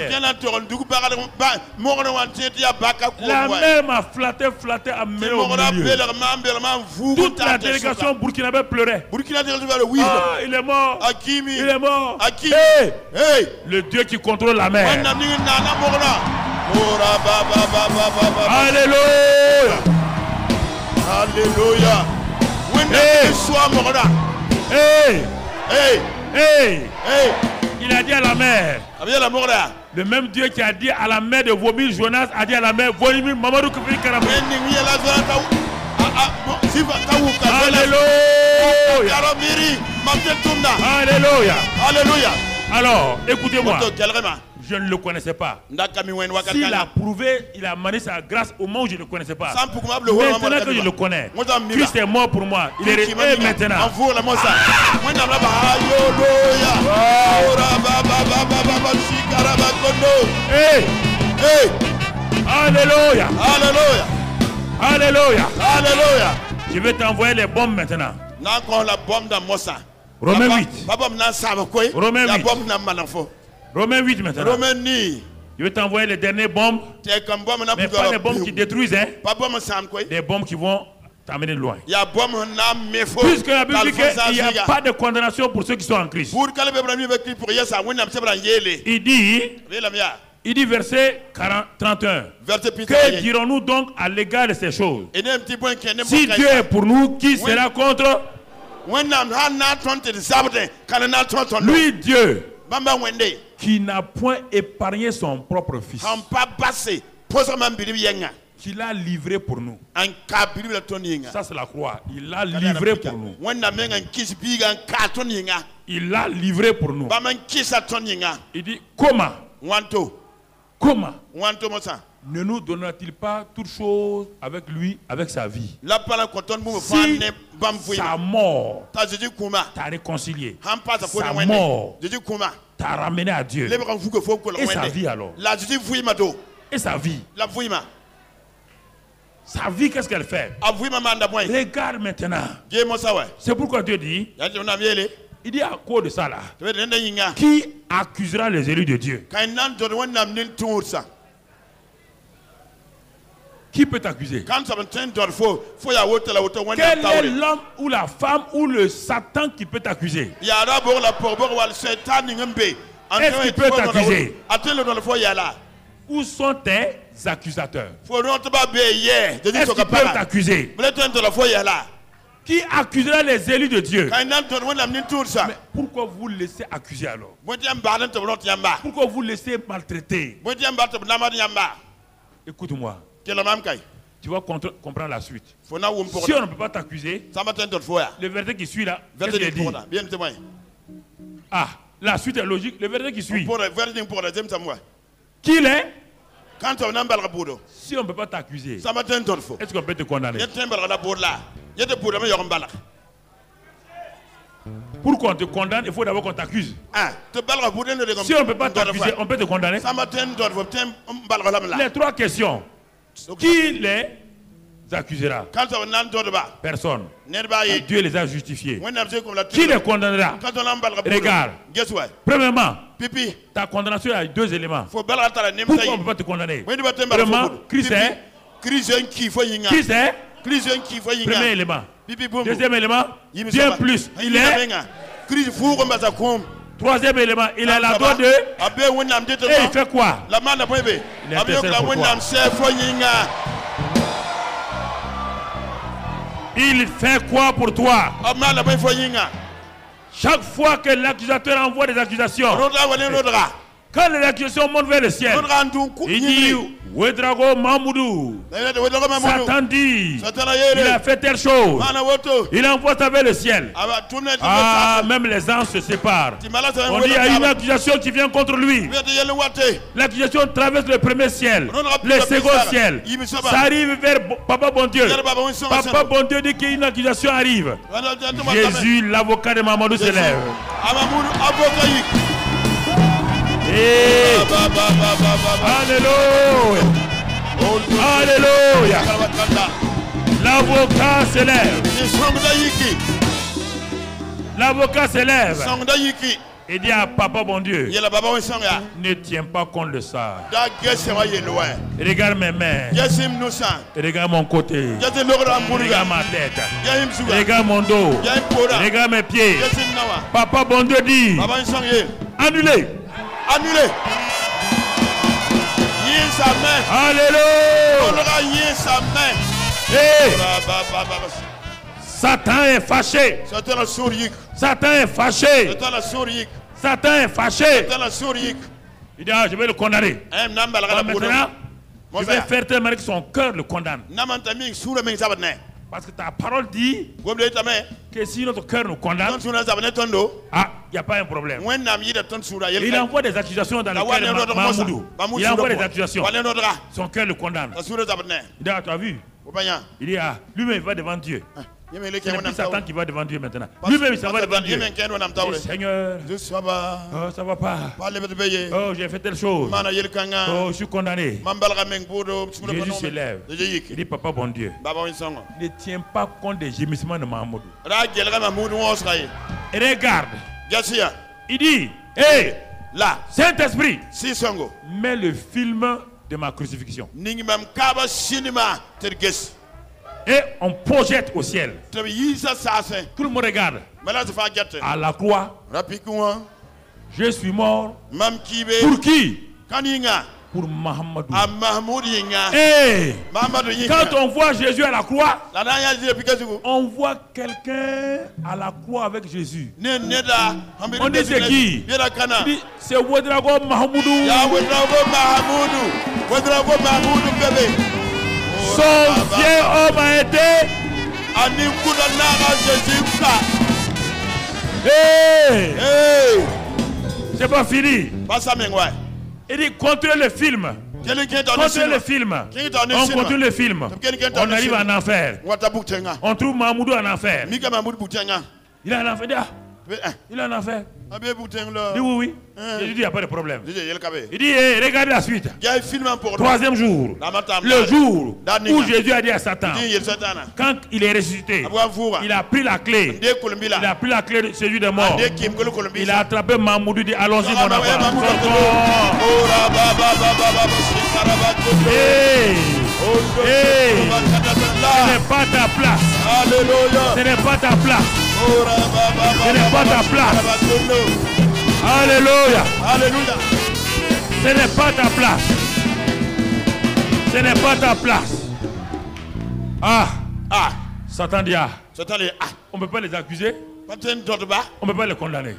La mer m'a flatté, amené au milieu. Toute la délégation burkinabé pleurait. Ah, il est mort. Il est mort. Hey. Hey. Le Dieu qui contrôle la mer. Alléluia. Alléluia. Hey. Hey. Hey. Hey. Il a dit à la mer. Le même Dieu qui a dit à la mer de vomir Jonas a dit à la mer vomir Mamadou Koufri Karamou. Alléluia. Alléluia. Alléluia. Alors, écoutez-moi. Je ne le connaissais pas. S'il a prouvé, il a manié sa grâce au moment où je ne le connaissais pas. Maintenant que je le connais, Christ est mort pour moi. Il est resté maintenant. Hey. Hey. Alléluia. Alléluia. Alléluia. Alléluia. Je vais t'envoyer les bombes maintenant. Romains 8. Romains 8. Romains 8 maintenant. Je vais t'envoyer les dernières bombes. Mais pas les bombes qui détruisent, hein. Des bombes qui vont t'amener loin. Ya bom na mefo. Puisque la Bible dit qu'il n'y a pas de condamnation pour ceux qui sont en Christ. Pour kala be brami be pour yesa wona mse bran yele. Il dit verset 31. Que dirons-nous donc à l'égard de ces choses? Si Dieu est pour nous, qui sera contre? Lui, Dieu, qui n'a point épargné son propre fils, qu'il l'a livré pour nous. Ça, c'est la croix. Il l'a livré pour nous. Il l'a livré pour nous. Il dit, comment? Comment ne nous donnera-t-il pas toute chose avec lui, avec sa vie? Si sa mort t'a réconcilié, sa mort t'a ramené à Dieu, et sa vie alors? Et sa vie? Sa vie, qu'est-ce qu'elle fait? Regarde maintenant. C'est pourquoi Dieu dit, il dit à cause de ça là, qui accusera les élus de Dieu? Qui peut t'accuser? Quel est l'homme ou la femme ou le Satan qui peut t'accuser? Est-ce qu'il peut t'accuser? Où sont tes accusateurs? Est-ce qu'ils peuvent t'accuser? Qui accusera les élus de Dieu? Mais pourquoi vous laissez accuser alors? Pourquoi vous laissez maltraiter? Écoute-moi. Tu vas comprendre la suite. Si on ne peut pas t'accuser, le verset qui suit là, qu'est-ce qu'il dit? Ah, la suite est logique. Le verset qui suit. Qui l'est? Si on ne peut pas t'accuser, est-ce qu'on peut te condamner? Pour qu'on te condamne, il faut d'abord qu'on t'accuse. Si on ne peut pas t'accuser, on peut te condamner. Les trois questions. Qui les accusera? Personne. Dieu les a justifiés. Qui les condamnera? Regarde. Premièrement, ta condamnation a deux éléments. Pourquoi on ne peut pas te condamner? Premièrement, Christ est. Premier élément. Deuxième élément, bien plus. Il est. Troisième élément, il a la droite de. Et il fait quoi? Il intercède pour toi. Il fait quoi pour toi? Chaque fois que l'accusateur envoie des accusations, quand les accusations montent vers le ciel, il dit Wedrago Mamoudou, Satan dit, il a fait telle chose, il envoie ça vers le ciel. Ah, même les anges se séparent. On dit il y a une accusation qui vient contre lui. L'accusation traverse le premier ciel, le second ciel. Ça arrive vers Papa Bon Dieu. Papa Bon Dieu dit qu'une accusation arrive. Jésus, l'avocat de Mamadou, se lève. Alléluia. Alléluia. L'avocat se lève. L'avocat se lève. Et dit à Papa Bon Dieu, ne tiens pas compte de ça. Regarde mes mains. Regarde mon côté. Regarde ma tête. Regarde mon dos. Regarde mes pieds. Papa Bon Dieu dit, annulez. Annulé. Alléluia. Hey. Satan est fâché. Satan est fâché. Satan est fâché. Il dit, ah, je vais le condamner. Maintenant, je vais faire tellement que son cœur le condamne. Parce que ta parole dit que si notre cœur nous condamne, ah, il n'y a pas un problème. Il envoie des accusations dans le cœur de Mamoudou. Il envoie des accusations. Son cœur le condamne. Il dit, ah, tu as vu? Il dit, ah, lui-même va devant Dieu. Ce n'est plus Satan qui va devant Dieu maintenant. Lui-même il s'en va devant Dieu. Seigneur, oh, ça va pas. Oh, j'ai fait telle chose. Oh, je suis condamné. Jésus se lève. Il dit, Papa Bon Dieu, ne tiens pas compte des gémissements de Mahamoudou. Et regarde. Il dit, hé, là, Saint-Esprit, mets le film de ma crucifixion. Et on projette au ciel. Te yi sa sase. Tout le monde regarde. Mala se fa gette. À la croix, Rapikuwa. je suis mort. Mam kibe. Pour qui? Kaninga. Pour Mahamadou. A Mahmoud yinga. Et Mahamadou yinga. quand on voit Jésus à la croix, La na ya di pikazu. on voit quelqu'un à la croix avec Jésus. Ne neda. On dit c'est qui? Bira kana. Il dit, c'est Ouedraogo Mahamadou. Ya Ouedraogo Mahamadou. Ouedraogo Mahamadou bébé. Son vieil homme a été. Ani kuda na Jésus ka. Hey! Hey! C'est pas fini. Passa mengwa. Il dit contre le film. Contre le film. On continue le film. On arrive en enfer. On trouve Mahmoudou en enfer. Il est en enfer. Il est en enfer. Il dit oui, oui. Jésus dit il n'y a pas de problème. Il dit regardez la suite. Troisième jour. Le jour où Jésus a dit à Satan, quand il est ressuscité, il a pris la clé. Il a pris la clé de celui de mort. Il a attrapé Mahmoudou. Il dit allons-y mon enfant. Ce n'est pas ta place. Ce n'est pas ta place. Ce n'est pas ta place. Alléluia. Alléluia. Ce n'est pas ta place. Ce n'est pas ta place. Ah. Satan dit on ne peut pas les accuser. On ne peut pas les condamner.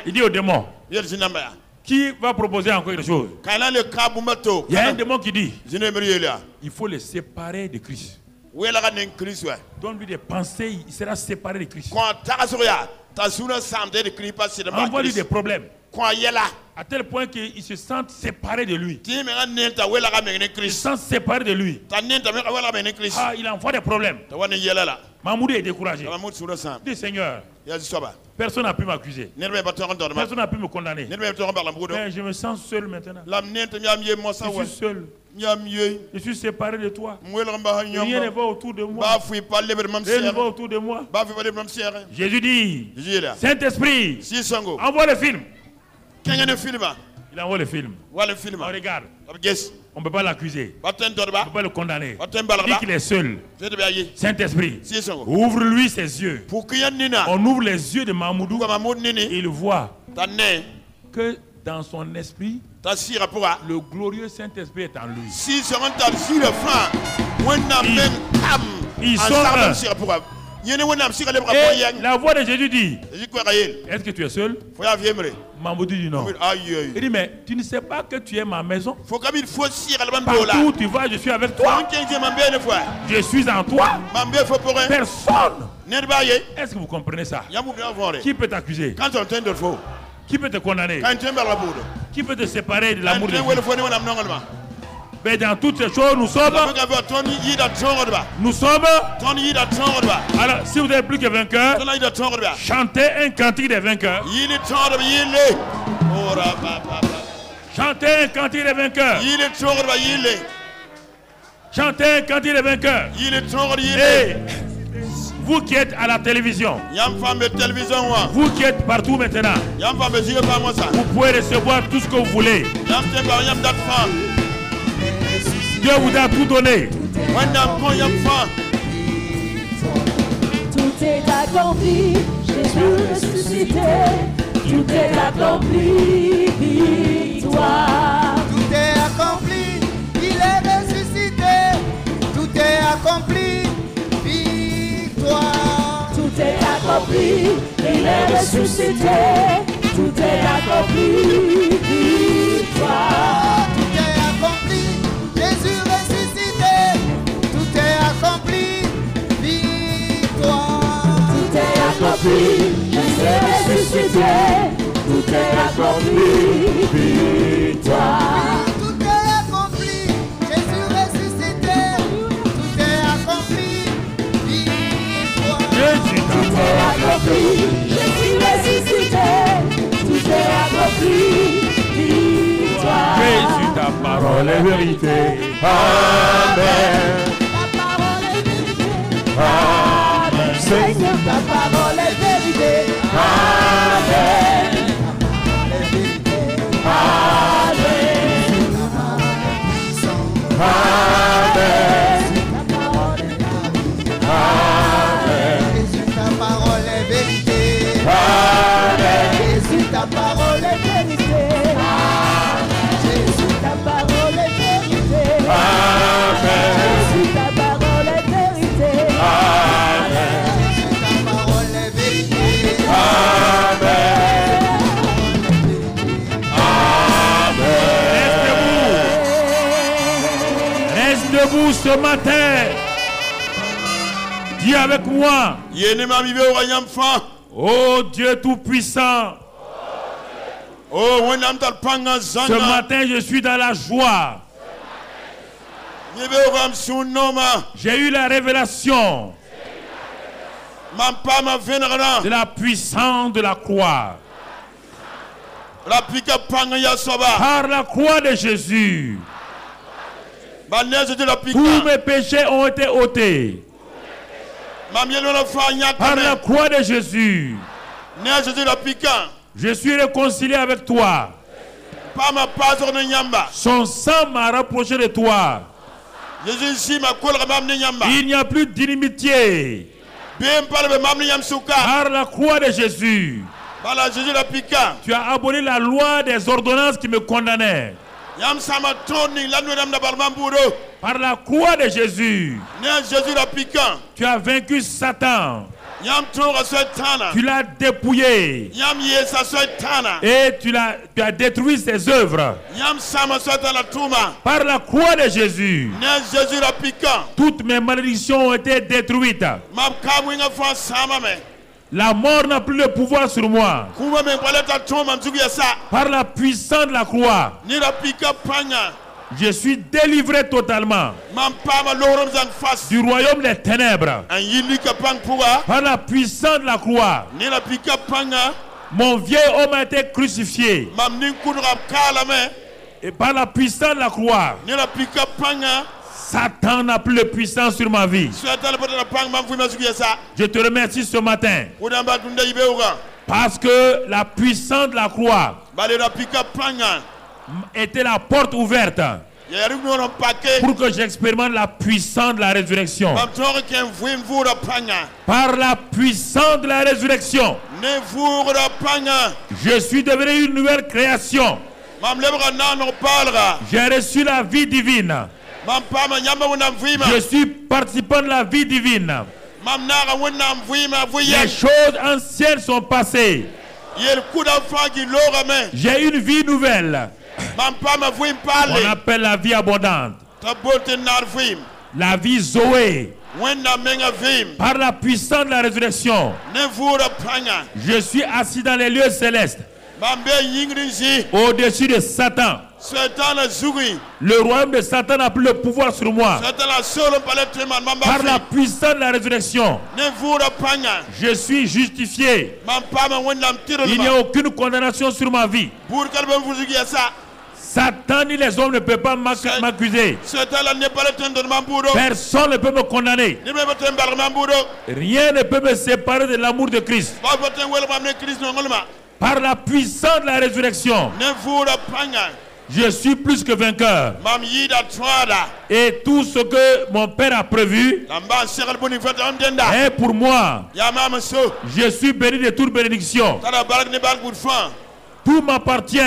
Il dit au démon. Qui va proposer encore quelque chose? Il y a un démon qui dit il faut les séparer de Christ. Donne-lui des pensées, il sera séparé de Christ. Envoie-lui des problèmes. À tel point qu'ils se sentent séparés de lui. Ils se sentent séparés de lui. Il envoie des problèmes. Mahmoud est découragé. Il dit Seigneur, personne n'a pu m'accuser. Personne n'a pu me condamner. Mais je me sens seul maintenant. Je suis seul. Je suis séparé de toi. Rien ne va autour de moi. Rien ne va autour de moi. Jésus dit Saint-Esprit, envoie le film. Il envoie le film. On regarde. On ne peut pas l'accuser. On ne peut pas le condamner. Il dit qu'il est seul. Saint-Esprit, ouvre-lui ses yeux. On ouvre les yeux de Mahmoudou. Et il voit que dans son esprit, le glorieux Saint-Esprit est en lui. Il sort. Et la voix de Jésus dit est-ce que tu es seul? Mahmoudou dit non. Il dit mais tu ne sais pas que tu es ma maison? Partout où tu vas, je suis avec toi. Je suis en toi. Personne. Est-ce que vous comprenez ça? Qui peut t'accuser? Qui peut te condamner? Qui peut te séparer de l'amour de Dieu? Mais dans toutes ces choses, nous sommes. Alors, si vous n'êtes plus que vainqueur, chantez un cantique des vainqueurs. Chantez un cantique des vainqueurs. Chantez un cantique des vainqueurs. Et vous qui êtes à la télévision, vous qui êtes partout maintenant, vous pouvez recevoir tout ce que vous voulez. Dieu vous a tout donné. Tout est accompli, Jésus ressuscité. Tout est accompli, victoire. Tout est accompli, il est ressuscité. Tout est accompli, victoire. Tout est accompli, il est ressuscité. Tout est accompli, victoire. Tout est accompli, Jésus ressuscité. Tout est accompli, victoire. Tout est accompli, Jésus ressuscité. Tout est accompli, victoire. Tout est accompli, Jésus ressuscité. Tout est accompli, victoire. Tout est accompli, Jésus ressuscité. Tout est accompli, victoire. Jésus, ta parole est vérité. Amen. Ta parole est vérité. Amen. Seigneur, ta parole est vérité. Amen. Amen. debout ce matin. Dis avec moi. Oh Dieu Tout-Puissant. Ce matin, je suis dans la joie. J'ai eu la révélation de la puissance de la croix. Par la croix de Jésus, tous mes péchés ont été ôtés. Par la croix de Jésus, je suis réconcilié avec toi. Son sang m'a rapproché de toi. Il n'y a plus d'inimitié. Par la croix de Jésus, tu as aboli la loi des ordonnances qui me condamnaient. Par la croix de Jésus, tu as vaincu Satan. Tu l'as dépouillé et tu as détruit ses œuvres. Par la croix de Jésus, toutes mes malédictions ont été détruites. La mort n'a plus le pouvoir sur moi. Par la puissance de la croix, je suis délivré totalement du royaume des ténèbres. Par la puissance de la croix, mon vieil homme a été crucifié. Et par la puissance de la croix, Satan n'a plus de puissance sur ma vie. Je te remercie ce matin parce que la puissance de la croix était la porte ouverte pour que j'expérimente la puissance de la résurrection. Par la puissance de la résurrection, je suis devenu une nouvelle création. J'ai reçu la vie divine. Je suis participant de la vie divine. Les choses anciennes sont passées. J'ai une vie nouvelle. On appelle la vie abondante. La vie Zoé. Par la puissance de la résurrection, je suis assis dans les lieux célestes, au-dessus de Satan. Le royaume de Satan n'a plus le pouvoir sur moi. Par la puissance de la résurrection, je suis justifié. Il n'y a aucune condamnation sur ma vie. Satan ni les hommes ne peuvent pas m'accuser. Personne ne peut me condamner. Rien ne peut me séparer de l'amour de Christ. Par la puissance de la résurrection, je suis plus que vainqueur. Et tout ce que mon Père a prévu est pour moi. Je suis béni de toute bénédiction. Tout m'appartient.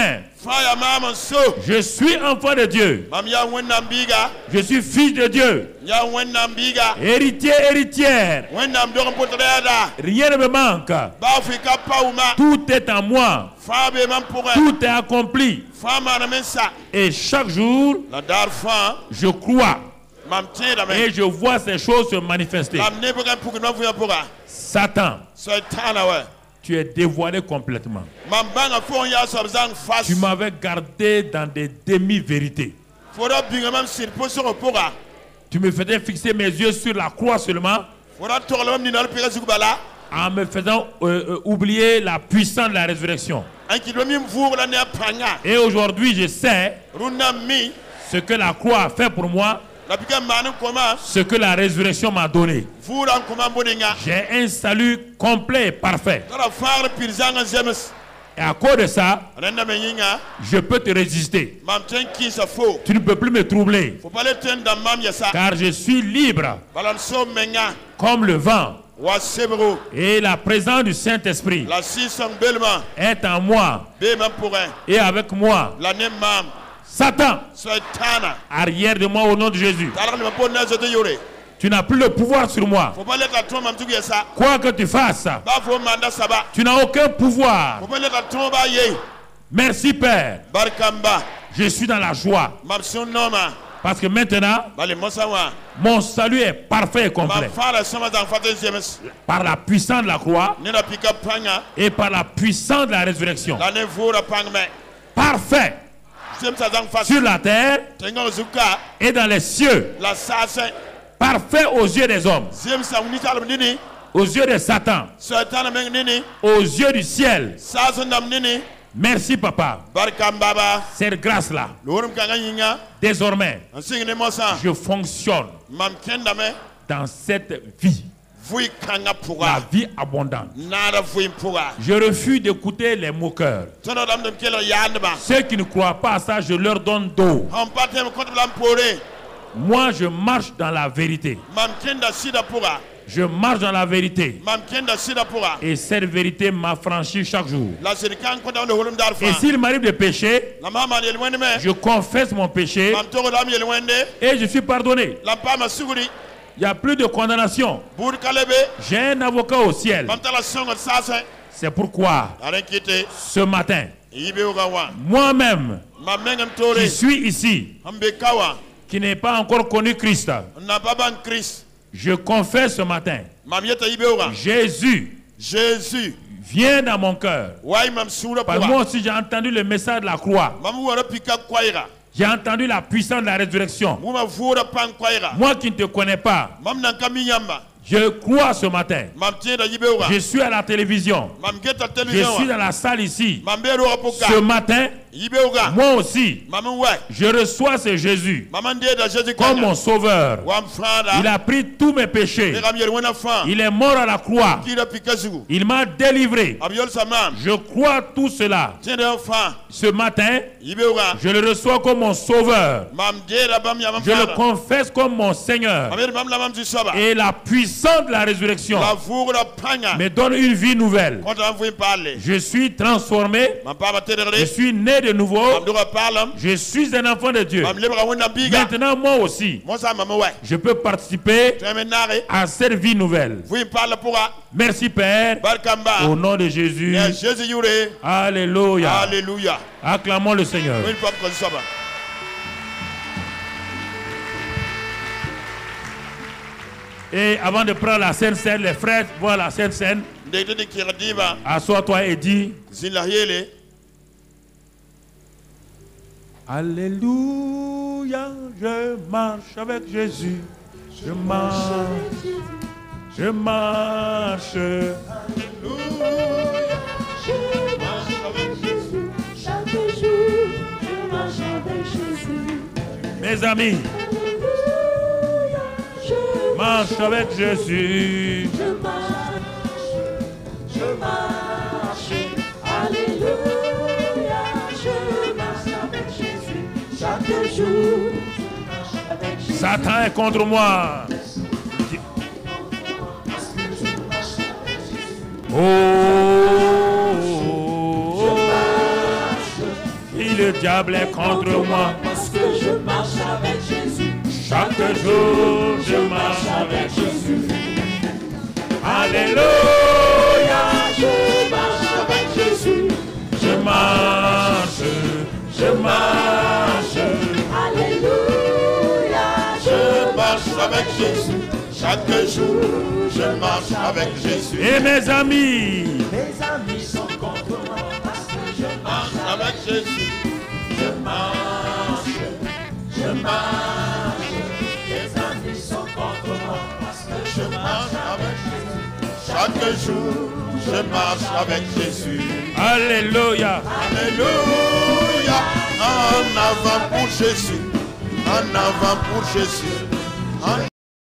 Je suis enfant de Dieu. Je suis fils de Dieu. Héritier, héritière. Rien ne me manque. Tout est en moi. Tout est accompli. Et chaque jour, je crois. Et je vois ces choses se manifester. Satan, tu es dévoilé complètement. Tu m'avais gardé dans des demi-vérités. Tu me faisais fixer mes yeux sur la croix seulement, en me faisant oublier la puissance de la résurrection. Et aujourd'hui, je sais ce que la croix a fait pour moi, ce que la résurrection m'a donné. J'ai un salut complet et parfait. Et à cause de ça, je peux te résister. Tu ne peux plus me troubler, car je suis libre comme le vent. Et la présence du Saint-Esprit est en moi et avec moi. Satan, arrière de moi au nom de Jésus. Tu n'as plus le pouvoir sur moi. Quoi que tu fasses, tu n'as aucun pouvoir. Merci Père. Je suis dans la joie. Parce que maintenant, mon salut est parfait et complet. Par la puissance de la croix et par la puissance de la résurrection. Parfait sur la terre et dans les cieux. Parfait aux yeux des hommes, aux yeux de Satan, aux yeux du ciel. Merci papa. Cette grâce-là, désormais, je fonctionne dans cette vie. La vie abondante. Je refuse d'écouter les moqueurs. Ceux qui ne croient pas à ça, je leur donne dos. Moi, je marche dans la vérité. Je marche dans la vérité. Et cette vérité m'affranchit chaque jour. Et s'il m'arrive de pécher, je confesse mon péché et je suis pardonné. Il n'y a plus de condamnation. J'ai un avocat au ciel. C'est pourquoi ce matin, moi-même, qui suis ici, qui n'ai pas encore connu Christ, je confesse ce matin, Jésus vient dans mon cœur. Parce que moi aussi j'ai entendu le message de la croix. J'ai entendu la puissance de la résurrection. Moi qui ne te connais pas, je crois ce matin. Je suis à la télévision. Je suis dans la salle ici. Ce matin, moi aussi, je reçois ce Jésus comme mon sauveur. Il a pris tous mes péchés. Il est mort à la croix. Il m'a délivré. Je crois tout cela. Ce matin, je le reçois comme mon sauveur. Je le confesse comme mon Seigneur. Et la puissance de la résurrection me donne une vie nouvelle. Je suis transformé. Je suis né de nouveau. Je suis un enfant de Dieu. Maintenant, moi aussi, je peux participer à cette vie nouvelle. Merci Père. Au nom de Jésus. Alléluia. Alléluia. Acclamons le Seigneur. Et avant de prendre la Sainte Seine, les frères voient la Sainte Seine. Assois-toi et dis Alléluia, je marche avec Jésus. Je marche. Je marche. Alléluia, je marche avec Jésus. Chaque jour, je marche avec Jésus. Mes amis, Alléluia, je marche avec Jésus. Je marche. Alléluia, je marche avec Jésus. Chaque jour, je marche avec Jésus. Satan est contre moi. Et le diable est contre moi. Parce que je marche avec Jésus. Chaque jour, je marche avec Jésus. Alléluia, je marche avec Jésus. je marche, je marche. Alléluia, Je marche avec Jésus. Chaque jour, je marche avec Jésus. Et mes amis sont contre moi parce que je marche Avec Jésus. Je marche. Les amis sont contre moi parce que je marche avec Jésus. Chaque jour, je marche avec Jésus. Alléluia. Alléluia. En avant pour Jésus. En avant pour Jésus. En